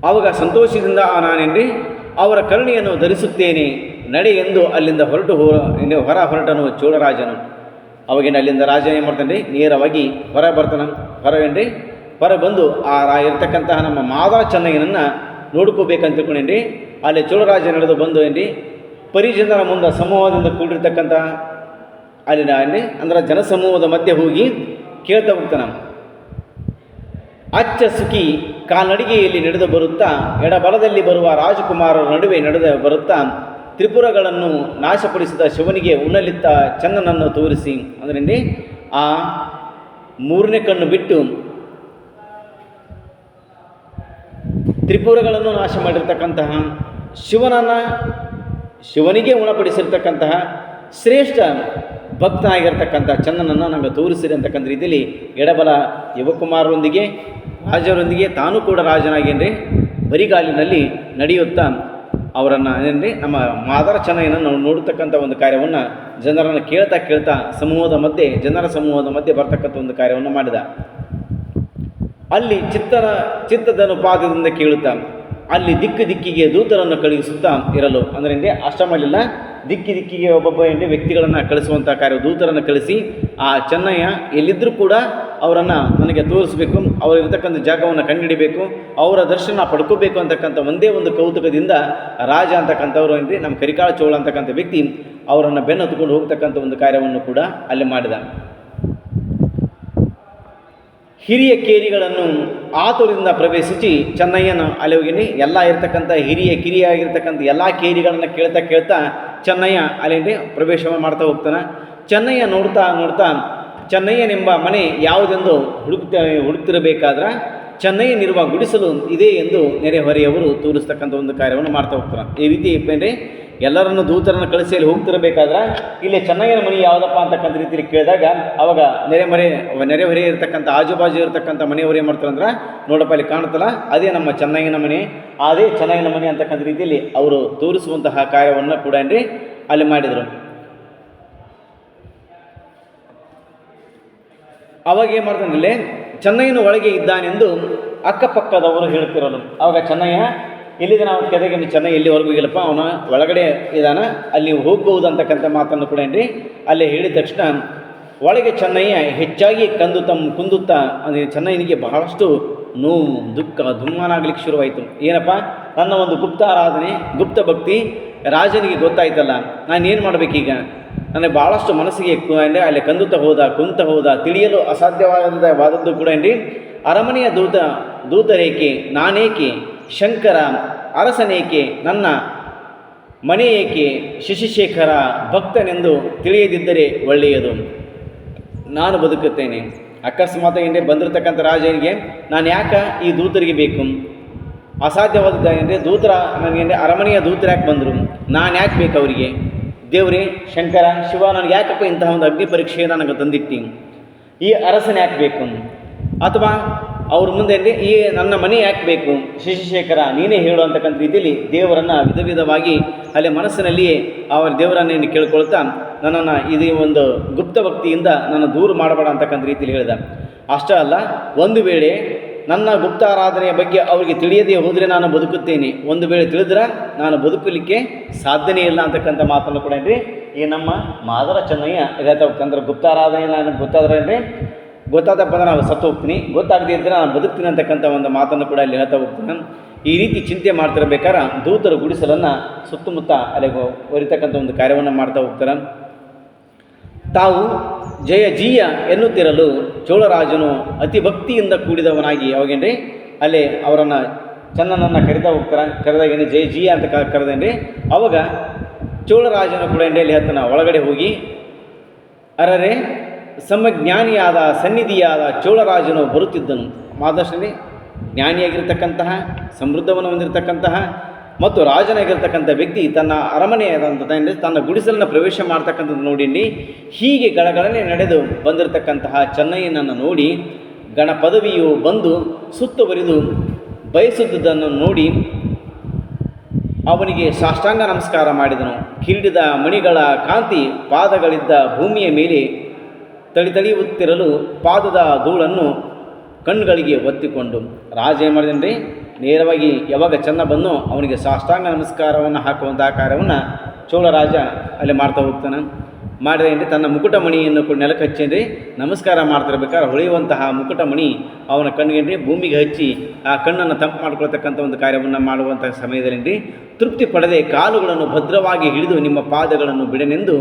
[SPEAKER 1] ಆವಾಗ ಸಂತೋಷದಿಂದ ಅವರ ಕರುಣೆಯನ್ನು ಧರಿಸುತ್ತೇನೆ ನಡೆ ಎಂದು ಅಲ್ಲಿಂದ ಹೊರಟನು ಚೋಳರಾಜನು. ಅವಾಗೇನು ಅಲ್ಲಿಂದ ರಾಜ ಏನು ಮಾಡ್ತಾನೆ, ನೇರವಾಗಿ ಹೊರ ಬಂದು ಆ ಇರ್ತಕ್ಕಂತಹ ನಮ್ಮ ಮಾದರ ಚೆನ್ನಯ್ಯನನ್ನು ನೋಡ್ಕೋಬೇಕಂತ ತಿಳ್ಕೊಂಡೇನ್ರಿ. ಅಲ್ಲಿ ಚೋಳರಾಜ ನಡೆದು ಬಂದು ಪರಿಜನರ ಮುಂದೆ ಸಮೂಹದಿಂದ ಕೂಡಿರ್ತಕ್ಕಂಥ ಅಲ್ಲಿನ ಅಂದರೆ ಜನಸಮೂಹದ ಮಧ್ಯೆ ಹೋಗಿ ಕೇಳ್ತಾ ಹೋಗ್ತಾನೆ, ಅಚ್ಚ ಸುಖಿ ಕಾಲ್ನಡಿಗೆಯಲ್ಲಿ ನಡೆದು ಬರುತ್ತಾ ಎಡಬಲದಲ್ಲಿ ಬರುವ ರಾಜಕುಮಾರರ ನಡುವೆ ನಡೆದು ಬರುತ್ತಾ ತ್ರಿಪುರಗಳನ್ನು ನಾಶಪಡಿಸಿದ ಶಿವನಿಗೆ ಉನ್ನಲಿತ್ತ ಚನ್ನನನ್ನು ತೋರಿಸಿ, ಅಂದರೆ ಆ ಮೂರನೇ ಕಣ್ಣು ಬಿಟ್ಟು ತ್ರಿಪುರಗಳನ್ನು ನಾಶ ಮಾಡಿರ್ತಕ್ಕಂತಹ ಶಿವನಿಗೆ ಉಣಪಡಿಸಿರ್ತಕ್ಕಂತಹ ಶ್ರೇಷ್ಠ ಭಕ್ತನಾಗಿರ್ತಕ್ಕಂಥ ಚನ್ನನನ್ನು ನಮಗೆ ತೋರಿಸಿರಿ ಅಂತಕ್ಕಂಥ ರೀತಿಯಲ್ಲಿ ಎಡಬಲ ಯುವಕುಮಾರರೊಂದಿಗೆ ರಾಜರೊಂದಿಗೆ ತಾನು ಕೂಡ ರಾಜನಾಗೇನ್ರಿ ಬರಿಗಾಲಿನಲ್ಲಿ ನಡೆಯುತ್ತಾ ಅವರನ್ನು ಏನ್ರಿ ನಮ್ಮ ಮಾದರ ಚೆನ್ನಯ್ಯನ ನಾವು ನೋಡತಕ್ಕಂಥ ಒಂದು ಕಾರ್ಯವನ್ನು ಜನರನ್ನು ಕೇಳ್ತಾ ಜನರ ಸಮೂಹದ ಮಧ್ಯೆ ಬರ್ತಕ್ಕಂಥ ಒಂದು ಕಾರ್ಯವನ್ನು ಮಾಡಿದ. ಅಲ್ಲಿ ಚಿತ್ತದನುಪಾತದಿಂದ ಕೇಳುತ್ತಾ ಅಲ್ಲಿ ದಿಕ್ಕಿಗೆ ದೂತರನ್ನು ಕಳುಹಿಸುತ್ತಾ ಇರಲು, ಅಂದರೆ ಅಷ್ಟಮಲ್ಲಿಲ್ಲ ದಿಕ್ಕಿಗೆ ಒಬ್ಬೊಬ್ಬ ವ್ಯಕ್ತಿಗಳನ್ನು ಕಳಿಸುವಂಥ ಕಾರ್ಯ, ದೂತರನ್ನು ಕಳಿಸಿ ಆ ಚೆನ್ನಯ್ಯ ಎಲ್ಲಿದ್ದರೂ ಕೂಡ ಅವರನ್ನು ನನಗೆ ತೋರಿಸಬೇಕು, ಅವರಿರ್ತಕ್ಕಂಥ ಜಾಗವನ್ನು ಕಂಡುಹಿಡಿಬೇಕು, ಅವರ ದರ್ಶನ ಪಡ್ಕೋಬೇಕು ಅಂತಕ್ಕಂಥ ಒಂದೇ ಒಂದು ಕೌತುಕದಿಂದ ರಾಜ ಅಂತಕ್ಕಂಥವ್ರು ನಮ್ಮ ಕರಿಕಾಳ ಚೋಳ ಅಂತಕ್ಕಂಥ ವ್ಯಕ್ತಿ ಅವರನ್ನು ಬೆನ್ನು ಹತ್ತುಕೊಂಡು ಹೋಗ್ತಕ್ಕಂಥ ಒಂದು ಕಾರ್ಯವನ್ನು ಕೂಡ ಅಲ್ಲಿ ಮಾಡಿದ. ಹಿರಿಯ ಕೇರಿಗಳನ್ನು ಆತುರದಿಂದ ಪ್ರವೇಶಿಸಿ ಚೆನ್ನಯ್ಯನ ಅಲ್ಲಿಗೆ ಎಲ್ಲ ಇರ್ತಕ್ಕಂಥ ಕಿರಿಯಾಗಿರ್ತಕ್ಕಂಥ ಎಲ್ಲ ಕೇರಿಗಳನ್ನು ಕೇಳ್ತಾ ಚೆನ್ನಯ್ಯ ಅಲ್ಲಿ ಪ್ರವೇಶವನ್ನು ಮಾಡ್ತಾ ಹೋಗ್ತಾನೆ. ಚೆನ್ನಯ್ಯ ನೋಡ್ತಾ ಚೆನ್ನಯ್ಯನೆಂಬ ಮನೆ ಯಾವುದೆಂದು ಹುಡುಕ್ತಿರಬೇಕಾದ್ರೆ ಚೆನ್ನಯ್ಯನಿರುವ ಗುಡಿಸಲು ಇದೆ ಎಂದು ನೆರೆಹೊರೆಯವರು ತೋರಿಸ್ತಕ್ಕಂಥ ಒಂದು ಕಾರ್ಯವನ್ನು ಮಾಡ್ತಾ ಹೋಗ್ತಾರೆ. ಈ ರೀತಿ ಅಂದರೆ ಎಲ್ಲರನ್ನು ದೂತರನ್ನು ಕಳಿಸಿ ಅಲ್ಲಿ ಹೋಗ್ತಿರಬೇಕಾದ್ರೆ ಇಲ್ಲಿ ಚೆನ್ನಯ್ಯನ ಮನೆ ಯಾವುದಪ್ಪ ಅಂತಕ್ಕಂಥ ರೀತಿಯಲ್ಲಿ ಕೇಳಿದಾಗ ಅವಾಗ ನೆರೆಹೊರೆ ಇರತಕ್ಕಂಥ ಆಜುಬಾಜು ಇರತಕ್ಕಂಥ ಮನೆಯವರು ಏನು ಮಾಡ್ತಾರಂದ್ರೆ, ನೋಡಪ್ಪ ಅಲ್ಲಿ ಕಾಣುತ್ತಲ್ಲ ಅದೇ ನಮ್ಮ ಚೆನ್ನಯ್ಯನ ಮನೆ, ಅದೇ ಚೆನ್ನಯ್ಯನ ಮನೆ ಅಂತಕ್ಕಂಥ ರೀತಿಯಲ್ಲಿ ಅವರು ತೋರಿಸುವಂತಹ ಕಾರ್ಯವನ್ನು ಕೂಡ ಅಲ್ಲಿ ಮಾಡಿದರು. ಅವಾಗ ಏನು ಮಾಡ್ತಾನೆ, ಚೆನ್ನಯ್ಯನ ಒಳಗೆ ಇದ್ದಾನೆಂದು ಅಕ್ಕಪಕ್ಕದವರು ಹೇಳ್ತಿರೋದು. ಅವಾಗ ಚೆನ್ನಯ್ಯ ಎಲ್ಲಿದೆ, ನಾವು ಕೆದಗೆ ಚೆನ್ನಯ್ಯ ಎಲ್ಲಿವರೆಗೂ ಹೋಗಿಲ್ಲಪ್ಪ, ಅವನ ಒಳಗಡೆ ಇದ್ದಾನ, ಅಲ್ಲಿ ಹೋಗ್ಬಹುದು ಅಂತಕ್ಕಂಥ ಮಾತನ್ನು ಕೂಡ ಅಲ್ಲೇ ಹೇಳಿದ ತಕ್ಷಣ ಒಳಗೆ ಚೆನ್ನಯ್ಯ ಹೆಚ್ಚಾಗಿ ಕುಂದುತ್ತಾ ಅಂದರೆ ಚೆನ್ನಯ್ಯನಿಗೆ ಬಹಳಷ್ಟು ನೋವು ದುಃಖ ದುಮ್ಮಾನಾಗ್ಲಿಕ್ಕೆ ಶುರುವಾಯಿತು. ಏನಪ್ಪ, ನನ್ನ ಒಂದು ಗುಪ್ತ ಆರಾಧನೆ ಗುಪ್ತ ಭಕ್ತಿ ರಾಜನಿಗೆ ಗೊತ್ತಾಯ್ತಲ್ಲ, ನಾನೇನು ಮಾಡಬೇಕೀಗ, ನನಗೆ ಭಾಳಷ್ಟು ಮನಸ್ಸಿಗೆ ಅಲ್ಲಿ ಕುಂತ ಹೋದ ತಿಳಿಯಲು ಅಸಾಧ್ಯವಾದದ್ದು ಕೂಡ ಅರಮನೆಯ ದೂತರೇಕೆ, ನಾನೇಕೆ, ಶಂಕರ ಅರಸನೇಕೆ, ನನ್ನ ಮನೆ ಏಕೆ, ಶಶಿಶೇಖರ ಭಕ್ತನೆಂದು ತಿಳಿಯದಿದ್ದರೆ ಒಳ್ಳೆಯದು, ನಾನು ಬದುಕುತ್ತೇನೆ. ಅಕಸ್ಮಾತ್ ಬಂದಿರತಕ್ಕಂಥ ರಾಜನಿಗೆ ನಾನು ಯಾಕೆ ಈ ದೂತರಿಗೆ ಬೇಕು, ಅಸಾಧ್ಯವಾದ ದೂತರ ನನಗೆ ಅರಮನೆಯ ದೂತರು ಯಾಕೆ ಬಂದರು, ನಾನು ಯಾಕೆ ಬೇಕು ಅವರಿಗೆ, ದೇವರೇ ಶಂಕರ ಶಿವ ನನಗೆ ಯಾಕಪ್ಪ ಇಂತಹ ಒಂದು ಅಗ್ನಿ ಪರೀಕ್ಷೆಯನ್ನು ನನಗೆ ತಂದಿಟ್ಟಿ, ಈ ಅರಸನ ಯಾಕೆ ಬೇಕು, ಅಥವಾ ಅವ್ರ ಮುಂದೆ ಈ ನನ್ನ ಮನೆ ಯಾಕೆ ಬೇಕು, ಶಶಿಶೇಖರ ನೀನೇ ಹೇಳು ಅಂತಕ್ಕಂಥ ರೀತಿಯಲ್ಲಿ ದೇವರನ್ನು ವಿಧವಾಗಿ ಅಲ್ಲಿ ಮನಸ್ಸಿನಲ್ಲಿಯೇ ಅವರ ದೇವರನ್ನೇನು ಕೇಳ್ಕೊಳ್ತಾ ನನ್ನನ್ನು ಇದು ಒಂದು ಗುಪ್ತ ಭಕ್ತಿಯಿಂದ ನನ್ನ ದೂರ ಮಾಡಬೇಡ ಅಂತಕ್ಕಂಥ ರೀತಿಯಲ್ಲಿ ಹೇಳಿದ. ಅಷ್ಟೇ ಅಲ್ಲ, ಒಂದು ವೇಳೆ ನನ್ನ ಗುಪ್ತ ಆರಾಧನೆಯ ಬಗ್ಗೆ ಅವರಿಗೆ ತಿಳಿಯದೇ ಹೋದರೆ ನಾನು ಬದುಕುತ್ತೇನೆ, ಒಂದು ವೇಳೆ ತಿಳಿದ್ರೆ ನಾನು ಬದುಕಲಿಕ್ಕೆ ಸಾಧ್ಯನೇ ಇಲ್ಲ ಅಂತಕ್ಕಂಥ ಮಾತನ್ನು ಕೂಡ ಈ ನಮ್ಮ ಮಾದರ ಚೆನ್ನಯ್ಯ ಹೇಳ್ತಾ ಹೋಗ್ತಾನೆ. ಅಂದರೆ ಗುಪ್ತ ಆರಾಧನೆ ನಾನು ಗೊತ್ತಾದಪ್ಪ ಅಂದ್ರೆ ನಾನು ಸತ್ತು ಹೋಗ್ತೀನಿ, ಗೊತ್ತಾಗದೇ ಇದ್ದರೆ ನಾನು ಬದುಕ್ತೀನಿ ಅಂತಕ್ಕಂಥ ಒಂದು ಮಾತನ್ನು ಕೂಡ ಅಲ್ಲಿ ಹೇಳ್ತಾ ಹೋಗ್ತಾನೆ. ಈ ರೀತಿ ಚಿಂತೆ ಮಾಡ್ತಿರ್ಬೇಕಾದ್ರೆ ದೂತರ ಗುಡಿಸಲನ್ನು ಸುತ್ತಮುತ್ತ ಅಲ್ಲಿಗೆ ಹೊರಿತಕ್ಕಂಥ ಒಂದು ಕಾರ್ಯವನ್ನು ಮಾಡ್ತಾ ಹೋಗ್ತಾರೆ. ತಾವು ಜಯ ಎನ್ನುತ್ತಿರಲು ಚೋಳರಾಜನು ಅತಿ ಭಕ್ತಿಯಿಂದ ಕೂಡಿದವನಾಗಿ ಅವಾಗೇನ್ರಿ ಅಲ್ಲಿ ಅವರನ್ನು ಚೆನ್ನನನ್ನು ಕರಿತಾ ಹೋಗ್ತಾರೆ. ಕರೆದಾಗೇನೆ ಜಯ ಅಂತ ಕರೆದೇನ್ರಿ. ಅವಾಗ ಚೋಳರಾಜನು ಕೂಡ ಅಲ್ಲಿ ಹೇಳ್ತಾನೆ, ಒಳಗಡೆ ಹೋಗಿ ಅರರೆ ಸಮಜ್ಞಾನಿಯಾದ ಸನ್ನಿಧಿಯಾದ ಚೋಳರಾಜನು ಬರುತ್ತಿದ್ದನು. ಮಾದರ್ಶನಿ ಜ್ಞಾನಿಯಾಗಿರ್ತಕ್ಕಂತಹ ಸಮೃದ್ಧವನ್ನು ಹೊಂದಿರತಕ್ಕಂತಹ ಮತ್ತು ರಾಜನಾಗಿರ್ತಕ್ಕಂಥ ವ್ಯಕ್ತಿ ತನ್ನ ಅರಮನೆಯಾದಂಥ ತನ್ನ ಗುಡಿಸಲನ್ನು ಪ್ರವೇಶ ಮಾಡ್ತಕ್ಕಂಥದ್ದು ನೋಡಿ ಹೀಗೆ ಗಳಗಳನೆ ನಡೆದು ಬಂದಿರತಕ್ಕಂತಹ ಚೆನ್ನಯ್ಯನನ್ನು ನೋಡಿ ಗಣ ಪದವಿಯು ಬಂದು ಸುತ್ತುವರಿದು ಬಯಸುತ್ತಿದ್ದನ್ನು ನೋಡಿ ಅವನಿಗೆ ಸಾಷ್ಟಾಂಗ ನಮಸ್ಕಾರ ಮಾಡಿದನು. ಕಿರೀಟದ ಮಣಿಗಳ ಕಾಂತಿ ಪಾದಗಳಿದ್ದ ಭೂಮಿಯ ಮೇಲೆ ತಳಿಯುತ್ತಿರಲು ಪಾದದ ಧೂಳನ್ನು ಕಣ್ಣುಗಳಿಗೆ ಒತ್ತಿಕೊಂಡು ರಾಜ ಏನು ಮಾಡಿದನ್ರಿ, ನೇರವಾಗಿ ಯಾವಾಗ ಚೆನ್ನ ಬಂದು ಅವನಿಗೆ ಸಾಷ್ಟಾಂಗ ನಮಸ್ಕಾರವನ್ನು ಹಾಕುವಂತಹ ಕಾರ್ಯವನ್ನು ಚೋಳರಾಜ ಅಲ್ಲಿ ಮಾಡ್ತಾ ಹೋಗ್ತಾನೆ. ಮಾಡಿದ್ರೆ ತನ್ನ ಮುಕುಟಮಣಿಯನ್ನು ನೆಲಕ್ಕೆ ಹಚ್ಚೇನ್ರಿ ನಮಸ್ಕಾರ ಮಾಡ್ತಿರ್ಬೇಕಾದ್ರೆ ಹೊಳೆಯುವಂತಹ ಮುಕುಟಮಣಿ ಅವನ ಕಣ್ಣಿಗೆ ಭೂಮಿಗೆ ಹಚ್ಚಿ ಆ ಕಣ್ಣನ್ನು ತಂಪು ಮಾಡ್ಕೊಳ್ತಕ್ಕಂಥ ಒಂದು ಕಾರ್ಯವನ್ನು ಮಾಡುವಂತಹ ಸಮಯದಲ್ಲಿ ತೃಪ್ತಿ ಪಡೆದೇ ಕಾಲುಗಳನ್ನು ಭದ್ರವಾಗಿ ಹಿಡಿದು ನಿಮ್ಮ ಪಾದಗಳನ್ನು ಬಿಡನೆಂದು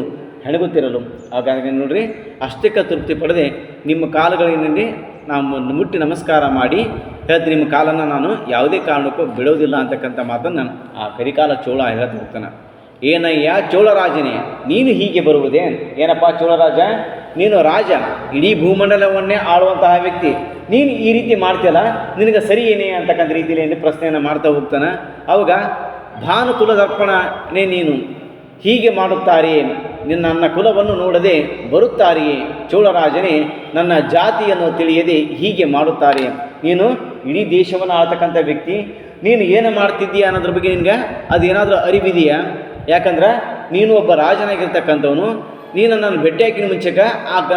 [SPEAKER 1] ಹೆಣಗುತ್ತಿರಲು. ಹಾಗಾಗಿ ನೋಡ್ರಿ, ಅಷ್ಟಕ್ಕೆ ತೃಪ್ತಿ ಪಡೆದೆ ನಿಮ್ಮ ಕಾಲುಗಳೇನೇನ್ರಿ ನಾನು ಮುಟ್ಟಿ ನಮಸ್ಕಾರ ಮಾಡಿ ಹೇಳ್ತೀನಿ, ನಿಮ್ಮ ಕಾಲನ್ನು ನಾನು ಯಾವುದೇ ಕಾರಣಕ್ಕೂ ಬಿಡೋದಿಲ್ಲ ಅಂತಕ್ಕಂಥ ಮಾತನ್ನು ಆ ಕರಿಕಾಲ ಚೋಳ ಹೇಳ್ತಾ ಹೋಗ್ತಾನೆ. ಏನಯ್ಯ ಚೋಳರಾಜನೇ, ನೀನು ಹೀಗೆ ಬರುವುದೇ? ಏನಪ್ಪ ಚೋಳರಾಜ, ನೀನು ರಾಜ, ಇಡೀ ಭೂಮಂಡಲವನ್ನೇ ಆಳುವಂತಹ ವ್ಯಕ್ತಿ, ನೀನು ಈ ರೀತಿ ಮಾಡ್ತೀಯಲ್ಲ, ನಿನಗೆ ಸರಿ ಏನೇ ಅಂತಕ್ಕಂಥ ರೀತಿಯಲ್ಲಿ ಪ್ರಶ್ನೆಯನ್ನು ಮಾಡ್ತಾ ಹೋಗ್ತಾನೆ. ಅವಾಗ ಭಾನುಕುಲದರ್ಪಣನೇ ನೀನು ಹೀಗೆ ಮಾಡುತ್ತಾರೆಯೇ? ನನ್ನ ಕುಲವನ್ನು ನೋಡದೆ ಬರುತ್ತಾರೆಯೇ? ಚೋಳರಾಜನೇ, ನನ್ನ ಜಾತಿಯನ್ನು ತಿಳಿಯದೆ ಹೀಗೆ ಮಾಡುತ್ತಾರೆ. ನೀನು ಇಡೀ ದೇಶವನ್ನು ಆಳ್ತಕ್ಕಂಥ ವ್ಯಕ್ತಿ, ನೀನು ಏನು ಮಾಡ್ತಿದ್ದೀಯ ಅನ್ನೋದ್ರ ಬಗ್ಗೆ ನಿನಗೆ ಅದೇನಾದರೂ ಅರಿವಿದೆಯಾ? ಯಾಕಂದ್ರೆ ನೀನು ಒಬ್ಬ ರಾಜನಾಗಿರ್ತಕ್ಕಂಥವನು, ನೀನು ನನ್ನ ಭೇಟಿಯಾಗಿನ ಮುಂಚೆಗೆ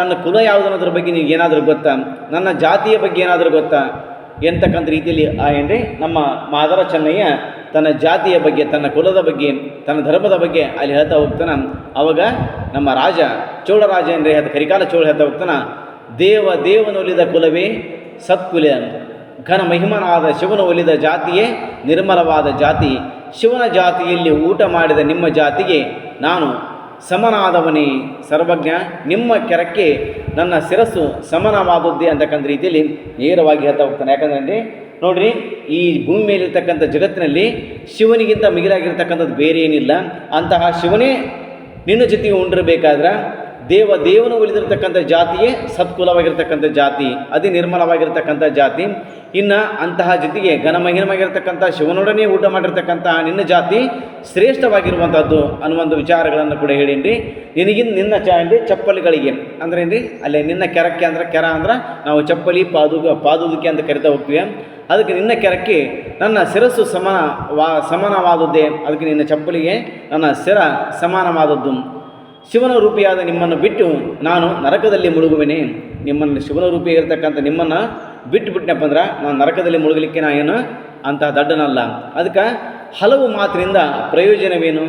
[SPEAKER 1] ನನ್ನ ಕುಲ ಯಾವುದು ಅನ್ನೋದ್ರ ಬಗ್ಗೆ ನಿನಗೆ ಏನಾದರೂ ಗೊತ್ತಾ? ನನ್ನ ಜಾತಿಯ ಬಗ್ಗೆ ಏನಾದರೂ ಗೊತ್ತಾ ಎಂತಕ್ಕಂಥ ರೀತಿಯಲ್ಲಿ ಏನ್ರಿ ನಮ್ಮ ಮಾದರ ಚೆನ್ನಯ್ಯ ತನ್ನ ಜಾತಿಯ ಬಗ್ಗೆ, ತನ್ನ ಕುಲದ ಬಗ್ಗೆ, ತನ್ನ ಧರ್ಮದ ಬಗ್ಗೆ ಅಲ್ಲಿ ಹೇಳ್ತಾ ಹೋಗ್ತಾನೆ. ಅವಾಗ ನಮ್ಮ ರಾಜ ಚೋಳರಾಜ ಅಂದರೆ ಕರಿಕಾಲ ಚೋಳ ಹೇಳ್ತಾ ಹೋಗ್ತಾನೆ, ದೇವನು ಒಲಿದ ಕುಲವೇ ಸತ್ಕುಲ, ಘನ ಮಹಿಮನಾದ ಶಿವನು ಒಲಿದ ಜಾತಿಯೇ ನಿರ್ಮಲವಾದ ಜಾತಿ. ಶಿವನ ಜಾತಿಯಲ್ಲಿ ಊಟ ಮಾಡಿದ ನಿಮ್ಮ ಜಾತಿಗೆ ನಾನು ಸಮನಾದವನೇ ಸರ್ವಜ್ಞ, ನಿಮ್ಮ ಕೆರಕ್ಕೆ ನನ್ನ ಶಿರಸ್ಸು ಸಮನವಾದದ್ದೇ ಅಂತಕ್ಕಂಥ ರೀತಿಯಲ್ಲಿ ನೇರವಾಗಿ ಹೇಳ್ತಾ ಹೋಗ್ತಾನೆ. ಯಾಕಂದರೆ ನೋಡ್ರಿ, ಈ ಭೂಮಿ ಮೇಲಿರ್ತಕ್ಕಂಥ ಜಗತ್ತಿನಲ್ಲಿ ಶಿವನಿಗಿಂತ ಮಿಗಿಲಾಗಿರ್ತಕ್ಕಂಥದ್ದು ಬೇರೆ ಏನಿಲ್ಲ. ಅಂತಹ ಶಿವನೇ ನಿನ್ನ ಜೊತೆಗೆ ಉಂಡಿರಬೇಕಾದ್ರೆ ದೇವನು ಒಲಿದಿರ್ತಕ್ಕಂಥ ಜಾತಿಯೇ ಸತ್ಕುಲವಾಗಿರ್ತಕ್ಕಂಥ ಜಾತಿ, ಅತಿ ನಿರ್ಮಲವಾಗಿರ್ತಕ್ಕಂಥ ಜಾತಿ. ಇನ್ನು ಅಂತಹ ಜೊತೆಗೆ ಘನಮಹಿಮವಾಗಿರ್ತಕ್ಕಂಥ ಶಿವನೊಡನೆ ಊಟ ಮಾಡಿರ್ತಕ್ಕಂಥ ನಿನ್ನ ಜಾತಿ ಶ್ರೇಷ್ಠವಾಗಿರುವಂಥದ್ದು ಅನ್ನುವಂಥ ವಿಚಾರಗಳನ್ನು ಕೂಡ ಹೇಳೀನಿ. ನಿನ್ನ ಚಪ್ಪಲಿಗಳಿಗೆ ಅಂದ್ರೆ ಏನ್ರಿ, ಅಲ್ಲೇ ನಿನ್ನ ಕೆರಕ್ಕೆ ಅಂದ್ರೆ, ಕೆರ ಅಂದ್ರೆ ನಾವು ಚಪ್ಪಲಿ ಪಾದುದಕ್ಕೆ ಅಂತ ಕರಿತಾ ಹೋಗ್ತೀವಿ. ಅದಕ್ಕೆ ನಿನ್ನ ಕೆರಕ್ಕೆ ನನ್ನ ಶಿರಸ್ಸು ಸಮಾನವಾದದ್ದೇ, ಅದಕ್ಕೆ ನಿನ್ನ ಚಪ್ಪಲಿಗೆ ನನ್ನ ಶಿರ ಸಮಾನವಾದದ್ದು. ಶಿವನ ರೂಪಿಯಾದ ನಿಮ್ಮನ್ನು ಬಿಟ್ಟು ನಾನು ನರಕದಲ್ಲಿ ಮುಳುಗುವೆನೆ. ನಿಮ್ಮನ್ನು ಶಿವನ ರೂಪಿಯಾಗಿರ್ತಕ್ಕಂಥ ನಿಮ್ಮನ್ನು ಬಿಟ್ಟುಬಿಟ್ನಪ್ಪ ಅಂದ್ರೆ ನಾನು ನರಕದಲ್ಲಿ ಮುಳುಗಲಿಕ್ಕೆ ನಾ ಏನು ಅಂತಹ ದಡ್ಡನಲ್ಲ. ಅದಕ್ಕೆ ಹಲವು ಮಾತಿನಿಂದ ಪ್ರಯೋಜನವೇನು?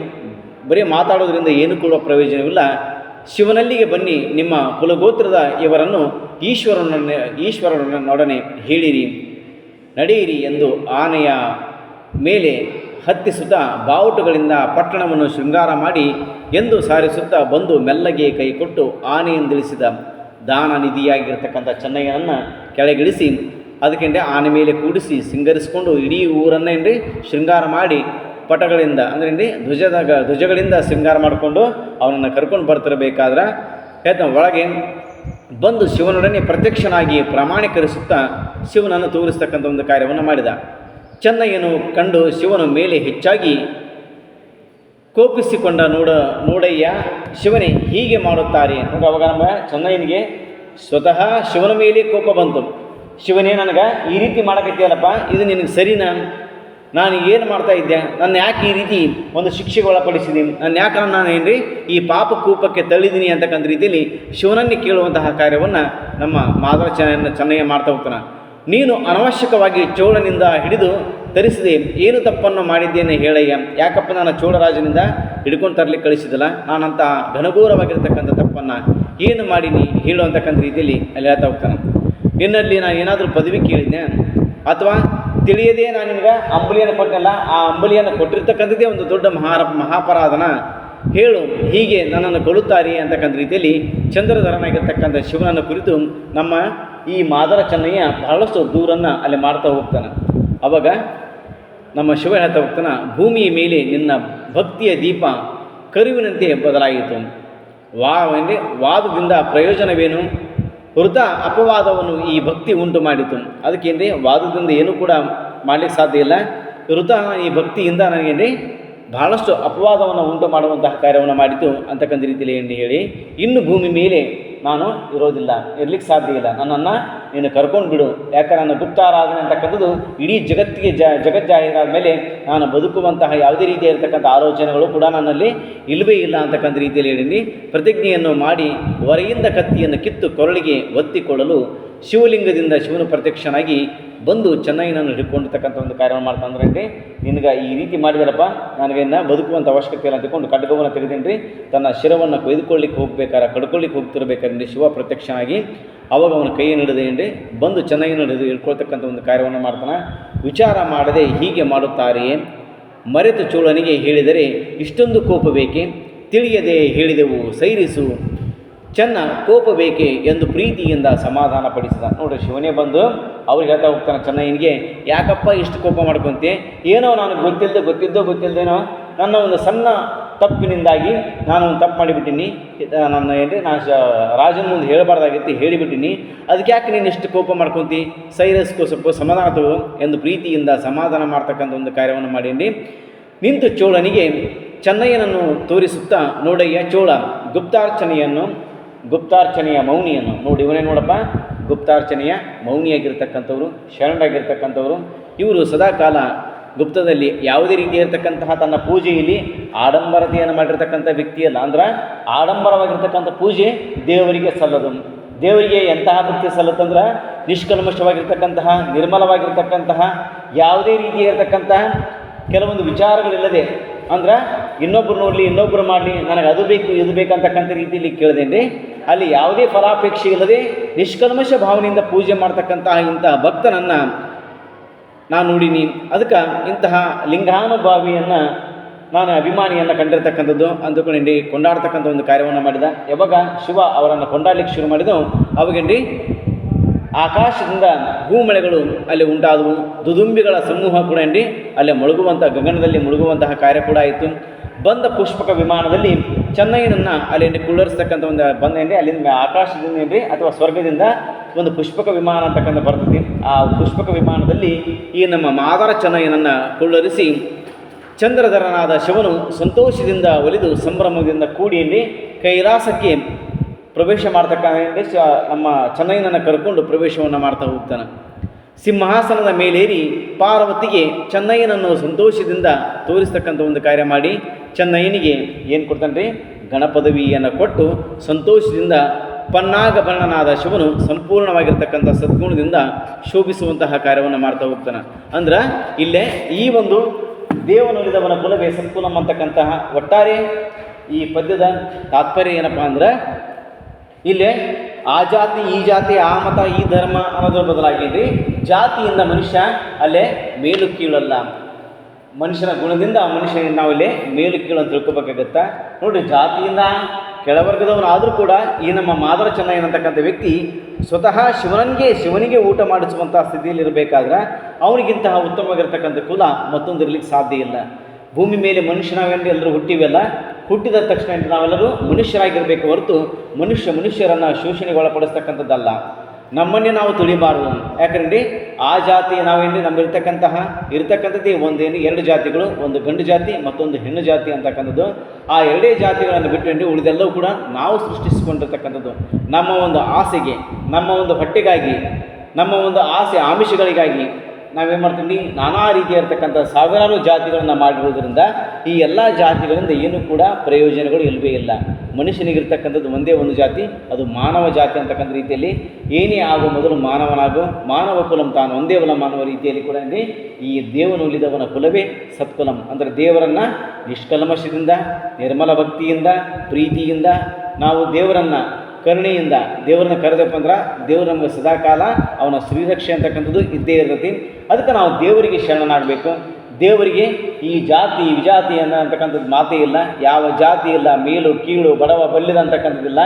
[SPEAKER 1] ಬರೀ ಮಾತಾಡೋದ್ರಿಂದ ಏನು ಕೂಡ ಪ್ರಯೋಜನವಿಲ್ಲ. ಶಿವನಲ್ಲಿಗೆ ಬನ್ನಿ, ನಿಮ್ಮ ಕುಲಗೋತ್ರದ ಇವರನ್ನು ಈಶ್ವರನೊಡನೆ ಹೇಳಿರಿ, ನಡೆಯಿರಿ ಎಂದು ಆನೆಯ ಮೇಲೆ ಹತ್ತಿಸುತ್ತಾ ಬಾವುಟಗಳಿಂದ ಪಟ್ಟಣವನ್ನು ಶೃಂಗಾರ ಮಾಡಿ ಎಂದು ಸಾರಿಸುತ್ತಾ ಬಂದು ಮೆಲ್ಲಗೆ ಕೈ ಕೊಟ್ಟು ಆನೆಯಿಂದಿಳಿಸಿದ ದಾನ ನಿಧಿಯಾಗಿರ್ತಕ್ಕಂಥ ಚೆನ್ನಯ್ಯನನ್ನು ಕೆಳಗಿಳಿಸಿ ಅದಕ್ಕೆ ಆನೆ ಮೇಲೆ ಕೂಡಿಸಿ ಸಿಂಗರಿಸಿಕೊಂಡು ಇಡೀ ಊರನ್ನೇ ಶೃಂಗಾರ ಮಾಡಿ ಪಟಗಳಿಂದ ಅಂದರೆ ಧ್ವಜಗಳಿಂದ ಶೃಂಗಾರ ಮಾಡಿಕೊಂಡು ಅವನನ್ನು ಕರ್ಕೊಂಡು ಬರ್ತಿರಬೇಕಾದ್ರೆ ಒಳಗೆ ಬಂದು ಶಿವನೊಡನೆ ಪ್ರತ್ಯಕ್ಷನಾಗಿ ಪ್ರಾಮಾಣೀಕರಿಸುತ್ತಾ ಶಿವನನ್ನು ತೋರಿಸ್ತಕ್ಕಂಥ ಒಂದು ಕಾರ್ಯವನ್ನು ಮಾಡಿದ. ಚೆನ್ನಯ್ಯನು ಕಂಡು ಶಿವನ ಮೇಲೆ ಹೆಚ್ಚಾಗಿ ಕೋಪಿಸಿಕೊಂಡ. ನೋಡಯ್ಯ ಶಿವನೇ, ಹೀಗೆ ಮಾಡುತ್ತಾರೆ ನೋಡಿ. ಅವಾಗ ನಮ್ಮ ಚೆನ್ನಯ್ಯನಿಗೆ ಸ್ವತಃ ಶಿವನ ಮೇಲೆ ಕೋಪ ಬಂತು. ಶಿವನೇ, ನನಗೆ ಈ ರೀತಿ ಮಾಡಕತ್ತೀಯಲ್ಲಪ್ಪ, ಇದು ನಿನಗೆ ಸರಿನಾ? ನಾನು ಏನು ಮಾಡ್ತಾ ಇದ್ದೆ? ನನ್ನ ಯಾಕೆ ಈ ರೀತಿ ಒಂದು ಶಿಕ್ಷೆಗೆ ಒಳಪಡಿಸಿದ್ದೀನಿ? ನಾನು ಯಾಕೆ ನಾನು ಈ ಪಾಪ ಕೂಪಕ್ಕೆ ತಳ್ಳಿದ್ದೀನಿ ಅಂತಕ್ಕಂಥ ರೀತಿಯಲ್ಲಿ ಶಿವನನ್ನೇ ಕೇಳುವಂತಹ ಕಾರ್ಯವನ್ನು ನಮ್ಮ ಮಾದರ ಚೆನ್ನಯ್ಯ ಮಾಡ್ತಾ ಹೋಗ್ತಾನೆ. ನೀನು ಅನವಶ್ಯಕವಾಗಿ ಚೋಳನಿಂದ ಹಿಡಿದು ತರಿಸಿದೆ, ಏನು ತಪ್ಪನ್ನು ಮಾಡಿದ್ದೇನೆ ಹೇಳಯ್ಯ? ಯಾಕಪ್ಪ ನಾನು ಚೋಳರಾಜನಿಂದ ಹಿಡ್ಕೊಂಡು ತರಲಿಕ್ಕೆ ಕಳಿಸಿದಲ್ಲ, ನಾನಂಥ ಘನಘೋರವಾಗಿರ್ತಕ್ಕಂಥ ತಪ್ಪನ್ನು ಏನು ಮಾಡೀನಿ ಹೇಳುವಂತಕ್ಕಂಥ ರೀತಿಯಲ್ಲಿ ಅಲ್ಲಿ ಹೇಳ್ತಾ ಹೋಗ್ತಾನೆ. ನಿನ್ನಲ್ಲಿ ನಾನು ಏನಾದರೂ ಪದವಿ ಕೇಳಿದ್ದೆ ಅಥವಾ ತಿಳಿಯದೇ ನಾನು ನಿನಗೆ ಅಂಬಲಿಯನ್ನು ಕೊಟ್ಟನಲ್ಲ, ಆ ಅಂಬಲಿಯನ್ನು ಕೊಟ್ಟಿರ್ತಕ್ಕಂಥದ್ದೇ ಒಂದು ದೊಡ್ಡ ಮಹಾಪರಾಧನ ಹೇಳು, ಹೀಗೆ ನನ್ನನ್ನು ಕೊಲ್ಲುತ್ತಾರೆ ಅಂತಕ್ಕಂಥ ರೀತಿಯಲ್ಲಿ ಚಂದ್ರಧರನಾಗಿರ್ತಕ್ಕಂಥ ಶಿವನನ್ನು ಕುರಿತು ನಮ್ಮ ಈ ಮಾದರ ಚೆನ್ನಯ್ಯ ಬಹಳಷ್ಟು ದೂರನ್ನು ಅಲ್ಲಿ ಮಾಡ್ತಾ ಹೋಗ್ತಾನೆ. ಅವಾಗ ನಮ್ಮ ಶಿವ ಹೇಳ್ತಾ ಹೋಗ್ತಾನೆ, ಭೂಮಿಯ ಮೇಲೆ ನಿನ್ನ ಭಕ್ತಿಯ ದೀಪ ಕರುವಿನಂತೆ ಬದಲಾಯಿತು. ವಾದದಿಂದ ಪ್ರಯೋಜನವೇನು? ವೃಥ ಅಪವಾದವನ್ನು ಈ ಭಕ್ತಿ ಉಂಟು ಮಾಡಿತು. ಅದಕ್ಕೇನ್ರಿ, ವಾದದಿಂದ ಏನೂ ಕೂಡ ಮಾಡಲಿಕ್ಕೆ ಸಾಧ್ಯ ಇಲ್ಲ. ವೃಥ ಈ ಭಕ್ತಿಯಿಂದ ನನಗೇನ್ರಿ ಬಹಳಷ್ಟು ಅಪವಾದವನ್ನು ಉಂಟು ಮಾಡುವಂತಹ ಕಾರ್ಯವನ್ನು ಮಾಡಿತು ಅಂತಕ್ಕಂಥ ರೀತಿಯಲ್ಲಿ ಹೇಳಿ, ಇನ್ನು ಭೂಮಿ ಮೇಲೆ ನಾನು ಇರೋದಿಲ್ಲ, ಇರಲಿಕ್ಕೆ ಸಾಧ್ಯ ಇಲ್ಲ, ನನ್ನನ್ನು ನೀನು ಕರ್ಕೊಂಡು ಬಿಡು. ಯಾಕಂದ್ರೆ ನನ್ನ ಗುಪ್ತಾರಾಧನೆ ಅಂತಕ್ಕಂಥದ್ದು ಇಡೀ ಜಗತ್ತಿಗೆ ಜಗಜ್ಜಾಹೀರಾದ ಮೇಲೆ ನಾನು ಬದುಕುವಂತಹ ಯಾವುದೇ ರೀತಿಯಾಗಿರ್ತಕ್ಕಂಥ ಆಲೋಚನೆಗಳು ಕೂಡ ನನ್ನಲ್ಲಿ ಇಲ್ಲವೇ ಇಲ್ಲ ಅಂತಕ್ಕಂಥ ರೀತಿಯಲ್ಲಿ ಹೇಳೀನಿ. ಪ್ರತಿಜ್ಞೆಯನ್ನು ಮಾಡಿ ಹೊರೆಯಿಂದ ಕತ್ತಿಯನ್ನು ಕಿತ್ತು ಕೊರಳಿಗೆ ಒತ್ತಿಕೊಳ್ಳಲು ಶಿವಲಿಂಗದಿಂದ ಶಿವನು ಪ್ರತ್ಯಕ್ಷನಾಗಿ ಬಂದು ಚೆನ್ನಯ್ಯನನ್ನು ಹಿಡ್ಕೊಂಡಿರ್ತಕ್ಕಂಥ ಒಂದು ಕಾರ್ಯವನ್ನು ಮಾಡ್ತಾನೆ. ಅಂದರೆ ನಿನಗೆ ಈ ರೀತಿ ಮಾಡಿದಾರಪ್ಪ, ನನಗೇನು ಬದುಕುವಂಥ ಅವಶ್ಯಕತೆ ಇಲ್ಲ ಅಂತಿಕೊಂಡು ಖಡ್ಗವನ್ನು ತೆಗೆದೇನ್ರಿ ತನ್ನ ಶಿರವನ್ನು ಕೊಯ್ದುಕೊಳ್ಳಿಕ್ಕೆ ಹೋಗ್ಬೇಕಾರೆ, ಕಡ್ಕೊಳ್ಳಿಕ್ಕೆ ಹೋಗ್ತಿರ್ಬೇಕಾದ್ರೆ ಶಿವ ಪ್ರತ್ಯಕ್ಷನಾಗಿ ಅವಾಗ ಅವನ ಕೈಯನ್ನು ಹಿಡಿದೇನ್ರಿ ಬಂದು ಚೆನ್ನಯ್ಯನ ಹಿಡಿದು ಹಿಡ್ಕೊಳ್ತಕ್ಕಂಥ ಒಂದು ಕಾರ್ಯವನ್ನು ಮಾಡ್ತಾನೆ. ವಿಚಾರ ಮಾಡದೆ ಹೀಗೆ ಮಾಡುತ್ತಾರೆಯೇ? ಮರೆತು ಚೋಳನಿಗೆ ಹೇಳಿದರೆ ಇಷ್ಟೊಂದು ಕೋಪ ಬೇಕೆ? ತಿಳಿಯದೆ ಹೇಳಿದೆವು, ಸೈರಿಸು. ಚೆನ್ನ ಕೋಪ ಬೇಕೆ ಎಂದು ಪ್ರೀತಿಯಿಂದ ಸಮಾಧಾನ ಪಡಿಸಿದ. ನೋಡ್ರಿ, ಶಿವನೇ ಬಂದು ಅವ್ರಿಗೆ ಹೇಳ್ತಾ ಹೋಗ್ತಾನೆ ಚೆನ್ನಯ್ಯನಿಗೆ, ಯಾಕಪ್ಪ ಇಷ್ಟು ಕೋಪ ಮಾಡ್ಕೊಂತೆ? ಏನೋ ನಾನು ಗೊತ್ತಿಲ್ಲದೇನೋ ನನ್ನ ಒಂದು ಸಣ್ಣ ತಪ್ಪಿನಿಂದಾಗಿ ನಾನು ಒಂದು ತಪ್ಪು ಮಾಡಿಬಿಟ್ಟಿನಿ, ನಾನು ರಾಜನ ಮುಂದೆ ಹೇಳಬಾರ್ದಾಗಿತ್ತು, ಹೇಳಿಬಿಟ್ಟಿನಿ, ಅದಕ್ಕೆ ಯಾಕೆ ನೀನು ಇಷ್ಟು ಕೋಪ ಮಾಡ್ಕೊತಿ? ಸೈರಸ್ಕೋ ಸ್ವಲ್ಪ ಸಮಾಧಾನ ತಗೋ ಎಂದು ಪ್ರೀತಿಯಿಂದ ಸಮಾಧಾನ ಮಾಡ್ತಕ್ಕಂಥ ಒಂದು ಕಾರ್ಯವನ್ನು ಮಾಡೀನಿ. ನಿಂತು ಚೋಳನಿಗೆ ಚೆನ್ನಯ್ಯನನ್ನು ತೋರಿಸುತ್ತಾ, ನೋಡಯ್ಯ ಚೋಳ, ಗುಪ್ತಾರ್ಚನೆಯ ಮೌನಿಯನ್ನು ನೋಡಿ. ಇವನೇ ನೋಡಪ್ಪ, ಗುಪ್ತಾರ್ಚನೆಯ ಮೌನಿಯಾಗಿರ್ತಕ್ಕಂಥವ್ರು, ಶರಣರಾಗಿರ್ತಕ್ಕಂಥವ್ರು. ಇವರು ಸದಾಕಾಲ ಗುಪ್ತದಲ್ಲಿ ಯಾವುದೇ ರೀತಿಯಾಗಿರ್ತಕ್ಕಂತಹ ತನ್ನ ಪೂಜೆಯಲ್ಲಿ ಆಡಂಬರತೆಯನ್ನು ಮಾಡಿರ್ತಕ್ಕಂಥ ವ್ಯಕ್ತಿಯಲ್ಲ. ಅಂದ್ರೆ ಆಡಂಬರವಾಗಿರ್ತಕ್ಕಂಥ ಪೂಜೆ ದೇವರಿಗೆ ಸಲ್ಲದು. ದೇವರಿಗೆ ಎಂತಹ ಭಕ್ತಿ ಸಲ್ಲತ್ತಂದ್ರೆ ನಿಷ್ಕಲ್ಮಶವಾಗಿರ್ತಕ್ಕಂತಹ, ನಿರ್ಮಲವಾಗಿರ್ತಕ್ಕಂತಹ, ಯಾವುದೇ ರೀತಿಯಾಗಿರ್ತಕ್ಕಂತಹ ಕೆಲವೊಂದು ವಿಚಾರಗಳಿಲ್ಲದೆ, ಅಂದ್ರೆ ಇನ್ನೊಬ್ಬರು ನೋಡಲಿ, ಇನ್ನೊಬ್ಬರು ಮಾಡಲಿ, ನನಗೆ ಅದು ಬೇಕು ಇದು ಬೇಕಂತಕ್ಕಂಥ ರೀತಿಯಲ್ಲಿ ಕೇಳಿದೇನೆ. ಅಲ್ಲಿ ಯಾವುದೇ ಫಲಾಪೇಕ್ಷೆ ಇಲ್ಲದೆ ನಿಷ್ಕಲ್ಮಶ ಭಾವನೆಯಿಂದ ಪೂಜೆ ಮಾಡ್ತಕ್ಕಂತಹ ಇಂತಹ ಭಕ್ತನನ್ನು ನಾನು ನೋಡೀನಿ. ಅದಕ್ಕೆ ಇಂತಹ ಲಿಂಗಾನುಭಾವಿಯನ್ನು ನಾನು ಅಭಿಮಾನಿಯನ್ನು ಕಂಡಿರ್ತಕ್ಕಂಥದ್ದು ಅಂದುಕೊಂಡಿ ಕೊಂಡಾಡ್ತಕ್ಕಂಥ ಒಂದು ಕಾರ್ಯವನ್ನು ಮಾಡಿದ. ಯಾವಾಗ ಶಿವ ಅವರನ್ನು ಕೊಂಡಾಡಲಿಕ್ಕೆ ಶುರು ಮಾಡಿದವು, ಅವಾಗಂಡಿ ಆಕಾಶದಿಂದ ಭೂಮಳೆಗಳು ಅಲ್ಲಿ ಉಂಟಾದವು. ದುದುಂಬಿಗಳ ಸಮೂಹ ಕೂಡ ಅಲ್ಲಿ ಗಗನದಲ್ಲಿ ಮುಳುಗುವಂತಹ ಕಾರ್ಯ ಕೂಡ ಆಯಿತು. ಬಂದ ಪುಷ್ಪಕ ವಿಮಾನದಲ್ಲಿ ಚೆನ್ನಯ್ಯನನ್ನು ಅಲ್ಲಿ ಕುಳ್ಳರಿಸ್ತಕ್ಕಂಥ ಒಂದು ಅಲ್ಲಿಂದ ಆಕಾಶದಿಂದ ಅಥವಾ ಸ್ವರ್ಗದಿಂದ ಒಂದು ಪುಷ್ಪಕ ವಿಮಾನ ಅಂತಕ್ಕಂಥ ಬರ್ತದೆ. ಆ ಪುಷ್ಪಕ ವಿಮಾನದಲ್ಲಿ ಈ ನಮ್ಮ ಮಾದಾರ ಚೆನ್ನಯ್ಯನನ್ನು ಕುಳ್ಳರಿಸಿ ಚಂದ್ರಧರನಾದ ಶಿವನು ಸಂತೋಷದಿಂದ ಒಲಿದು ಸಂಭ್ರಮದಿಂದ ಕೂಡಿ ಕೈಲಾಸಕ್ಕೆ ಪ್ರವೇಶ ಮಾಡ್ತಕ್ಕಂಥ ನಮ್ಮ ಚೆನ್ನಯ್ಯನನ್ನು ಕರ್ಕೊಂಡು ಪ್ರವೇಶವನ್ನು ಮಾಡ್ತಾ ಹೋಗ್ತಾನೆ. ಸಿಂಹಾಸನದ ಮೇಲೇರಿ ಪಾರ್ವತಿಗೆ ಚೆನ್ನಯ್ಯನನ್ನು ಸಂತೋಷದಿಂದ ತೋರಿಸ್ತಕ್ಕಂಥ ಒಂದು ಕಾರ್ಯ ಮಾಡಿ ಚೆನ್ನಯ್ಯನಿಗೆ ಏನು ಕೊಡ್ತಾನೆ ರೀ, ಗಣಪದವಿಯನ್ನು ಕೊಟ್ಟು ಸಂತೋಷದಿಂದ ಪನ್ನಾಗಭರಣನಾದ ಶಿವನು ಸಂಪೂರ್ಣವಾಗಿರ್ತಕ್ಕಂಥ ಸದ್ಗುಣದಿಂದ ಶೋಭಿಸುವಂತಹ ಕಾರ್ಯವನ್ನು ಮಾಡ್ತಾ ಹೋಗ್ತಾನೆ. ಅಂದ್ರೆ ಇಲ್ಲೇ ಈ ಒಂದು ದೇವನುಲಿದವನ ಕುಲವೇ ಸತ್ಕುಲಂ ಅಂತಕ್ಕಂತಹ ಒಟ್ಟಾರೆ ಈ ಪದ್ಯದ ತಾತ್ಪರ್ಯ ಏನಪ್ಪ ಅಂದ್ರೆ, ಇಲ್ಲೇ ಆ ಜಾತಿ ಈ ಜಾತಿ ಆ ಮತ ಈ ಧರ್ಮ ಅನ್ನೋದ್ರ ಬದಲಾಗಿದ್ರಿ ಜಾತಿಯಿಂದ ಮನುಷ್ಯ ಅಲ್ಲೇ ಮೇಲು ಕೀಳಲ್ಲ. ಮನುಷ್ಯನ ಗುಣದಿಂದ ಆ ಮನುಷ್ಯನ ನಾವಿಲ್ಲಿ ಮೇಲು ಕೀಳು ಅಂತ ತಿಳ್ಕೊಬೇಕಾಗತ್ತ. ನೋಡಿರಿ, ಜಾತಿಯಿಂದ ಕೆಳವರ್ಗದವನಾದರೂ ಕೂಡ ಈ ನಮ್ಮ ಮಾದರ ಚೆನ್ನಯ್ಯನ ಅಂತಕ್ಕಂಥ ವ್ಯಕ್ತಿ ಸ್ವತಃ ಶಿವನಿಗೆ ಊಟ ಮಾಡಿಸುವಂಥ ಸ್ಥಿತಿಯಲ್ಲಿ ಇರಬೇಕಾದ್ರೆ ಅವನಿಗಿಂತಹ ಉತ್ತಮವಾಗಿರ್ತಕ್ಕಂಥ ಕುಲ ಮತ್ತೊಂದಿರಲಿಕ್ಕೆ ಸಾಧ್ಯ ಇಲ್ಲ. ಭೂಮಿ ಮೇಲೆ ಮನುಷ್ಯನಾಗಂಡು ಎಲ್ಲರೂ ಹುಟ್ಟಿವೆಲ್ಲ, ಹುಟ್ಟಿದ ತಕ್ಷಣ ನಾವೆಲ್ಲರೂ ಮನುಷ್ಯರಾಗಿರಬೇಕು ಹೊರತು ಮನುಷ್ಯರನ್ನು ಶೋಷಣೆಗೆ ಒಳಪಡಿಸ್ತಕ್ಕಂಥದ್ದಲ್ಲ. ನಮ್ಮನ್ನೇ ನಾವು ತುಳಿಬಾರದು. ಯಾಕಂದ್ರೆ ಆ ಜಾತಿ ಇರ್ತಕ್ಕಂಥದ್ದೇ ಎರಡು ಜಾತಿಗಳು, ಒಂದು ಗಂಡು ಜಾತಿ ಮತ್ತೊಂದು ಹೆಣ್ಣು ಜಾತಿ ಅಂತಕ್ಕಂಥದ್ದು. ಆ ಎರಡೇ ಜಾತಿಗಳನ್ನು ಬಿಟ್ಟು ಉಳಿದೆಲ್ಲವೂ ಕೂಡ ನಾವು ಸೃಷ್ಟಿಸಿಕೊಂಡಿರ್ತಕ್ಕಂಥದ್ದು. ನಮ್ಮ ಒಂದು ಆಸೆಗೆ, ನಮ್ಮ ಒಂದು ಹೊಟ್ಟೆಗಾಗಿ, ನಮ್ಮ ಒಂದು ಆಮಿಷಗಳಿಗಾಗಿ ನಾವೇನು ಮಾಡ್ತೀವಿ, ನಾನಾ ರೀತಿಯಾಗಿರ್ತಕ್ಕಂಥ ಸಾವಿರಾರು ಜಾತಿಗಳನ್ನು ಮಾಡಿರುವುದರಿಂದ ಈ ಎಲ್ಲ ಜಾತಿಗಳಿಂದ ಏನೂ ಕೂಡ ಪ್ರಯೋಜನಗಳು ಇಲ್ಲವೇ ಇಲ್ಲ. ಮನುಷ್ಯನಿಗಿರ್ತಕ್ಕಂಥದ್ದು ಒಂದೇ ಒಂದು ಜಾತಿ, ಅದು ಮಾನವ ಜಾತಿ ಅಂತಕ್ಕಂಥ ರೀತಿಯಲ್ಲಿ ಏನೇ ಆಗೋ ಮೊದಲು ಮಾನವನಾಗೋ, ಮಾನವ ಕುಲಂ ತಾನು ಒಂದೇ ಕುಲ ಮಾನವ ರೀತಿಯಲ್ಲಿ ಕೂಡ ಈ ದೇವನುಲಿದವನ ಕುಲವೇ ಸತ್ಕುಲಂ. ಅಂದರೆ ದೇವರನ್ನು ನಿಷ್ಕಲ್ಮಶದಿಂದ, ನಿರ್ಮಲ ಭಕ್ತಿಯಿಂದ, ಪ್ರೀತಿಯಿಂದ ನಾವು ದೇವರನ್ನು ಕರುಣೆಯಿಂದ ದೇವರನ್ನು ಕರೆದಪ್ಪ ಅಂದ್ರೆ ದೇವರು ನಮಗೆ ಸದಾಕಾಲ ಅವನ ಶ್ರೀರಕ್ಷೆ ಅಂತಕ್ಕಂಥದ್ದು ಇದ್ದೇ ಇರ್ತೈತಿ. ಅದಕ್ಕೆ ನಾವು ದೇವರಿಗೆ ಶರಣನಾಗಬೇಕು. ದೇವರಿಗೆ ಈ ಜಾತಿ ವಿಜಾತಿ ಅಂತಕ್ಕಂಥದ್ದು ಮಾತೇ ಇಲ್ಲ. ಯಾವ ಜಾತಿ ಇಲ್ಲ, ಮೇಲು ಕೀಳು ಬಡವ ಬಲ್ಲಿದ ಅಂತಕ್ಕಂಥದ್ದಿಲ್ಲ.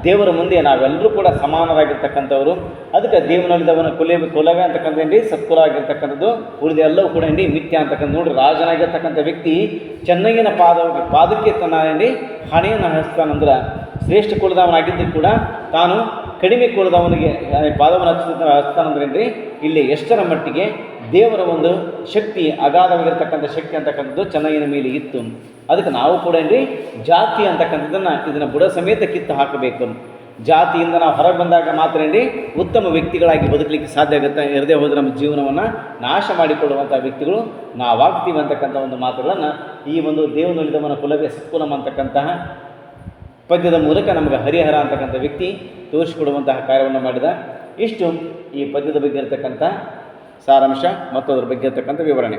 [SPEAKER 1] ದೇವರ ಮುಂದೆ ನಾವೆಲ್ಲರೂ ಕೂಡ ಸಮಾನರಾಗಿರ್ತಕ್ಕಂಥವ್ರು. ಅದಕ್ಕೆ ದೇವನಲ್ಲಿದವನ ಕುಲವೇ ಅಂತಕ್ಕಂಥದ್ದು ಸತ್ಕುಲ ಆಗಿರ್ತಕ್ಕಂಥದ್ದು. ಉಳಿದ ಎಲ್ಲವೂ ಕೂಡ ಮಿಥ್ಯ ಅಂತಕ್ಕಂಥ. ನೋಡ್ರಿ, ರಾಜನಾಗಿರ್ತಕ್ಕಂಥ ವ್ಯಕ್ತಿ ಚೆನ್ನಯ್ಯನ ಪಾದಕ್ಕೆ ತನ್ನ ಹಣೆಯನ್ನು ಹಚ್ತಾನಂದ್ರೆ ಶ್ರೇಷ್ಠ ಕುಲದವನಾಗಿದ್ದು ಕೂಡ ತಾನು ಕಡಿಮೆ ಕುಲದವನಿಗೆ ಪಾದವನ್ನು ಹಚ್ತಾನಂದ್ರೇನ್ರಿ, ಇಲ್ಲಿ ಎಷ್ಟರ ಮಟ್ಟಿಗೆ ದೇವರ ಒಂದು ಶಕ್ತಿ, ಅಗಾಧವಾಗಿರ್ತಕ್ಕಂಥ ಶಕ್ತಿ ಅಂತಕ್ಕಂಥದ್ದು ಚೆನ್ನಯ್ಯನ ಮೇಲೆ ಇತ್ತು. ಅದಕ್ಕೆ ನಾವು ಕೂಡ ಜಾತಿ ಅಂತಕ್ಕಂಥದ್ದನ್ನು ಇದನ್ನು ಬುಡ ಸಮೇತ ಕಿತ್ತು ಹಾಕಬೇಕು. ಜಾತಿಯಿಂದ ನಾವು ಹೊರಗೆ ಬಂದಾಗ ಮಾತ್ರ ಉತ್ತಮ ವ್ಯಕ್ತಿಗಳಾಗಿ ಬದುಕಲಿಕ್ಕೆ ಸಾಧ್ಯ ಆಗುತ್ತೆ. ಇರದೇ ಹೋದರೆ ನಮ್ಮ ಜೀವನವನ್ನು ನಾಶ ಮಾಡಿಕೊಡುವಂಥ ವ್ಯಕ್ತಿಗಳು ನಾವಾಗ್ತೀವಿ ಅಂತಕ್ಕಂಥ ಒಂದು ಮಾತುಗಳನ್ನು ಈ ಒಂದು ದೇವನುಲಿದವನ ಕುಲವೇ ಸತ್ಕುಲಂ ಅಂತಕ್ಕಂತಹ ಪದ್ಯದ ಮೂಲಕ ನಮಗೆ ಹರಿಹರ ಅಂತಕ್ಕಂಥ ವ್ಯಕ್ತಿ ತೋರಿಸಿಕೊಡುವಂತಹ ಕಾರ್ಯವನ್ನು ಮಾಡಿದ. ಇಷ್ಟು ಈ ಪದ್ಯದ ಬಗ್ಗೆ ಇರತಕ್ಕಂಥ ಸಾರಾಂಶ ಮತ್ತು ಅದರ ಬಗ್ಗೆ ಇರತಕ್ಕಂಥ ವಿವರಣೆ.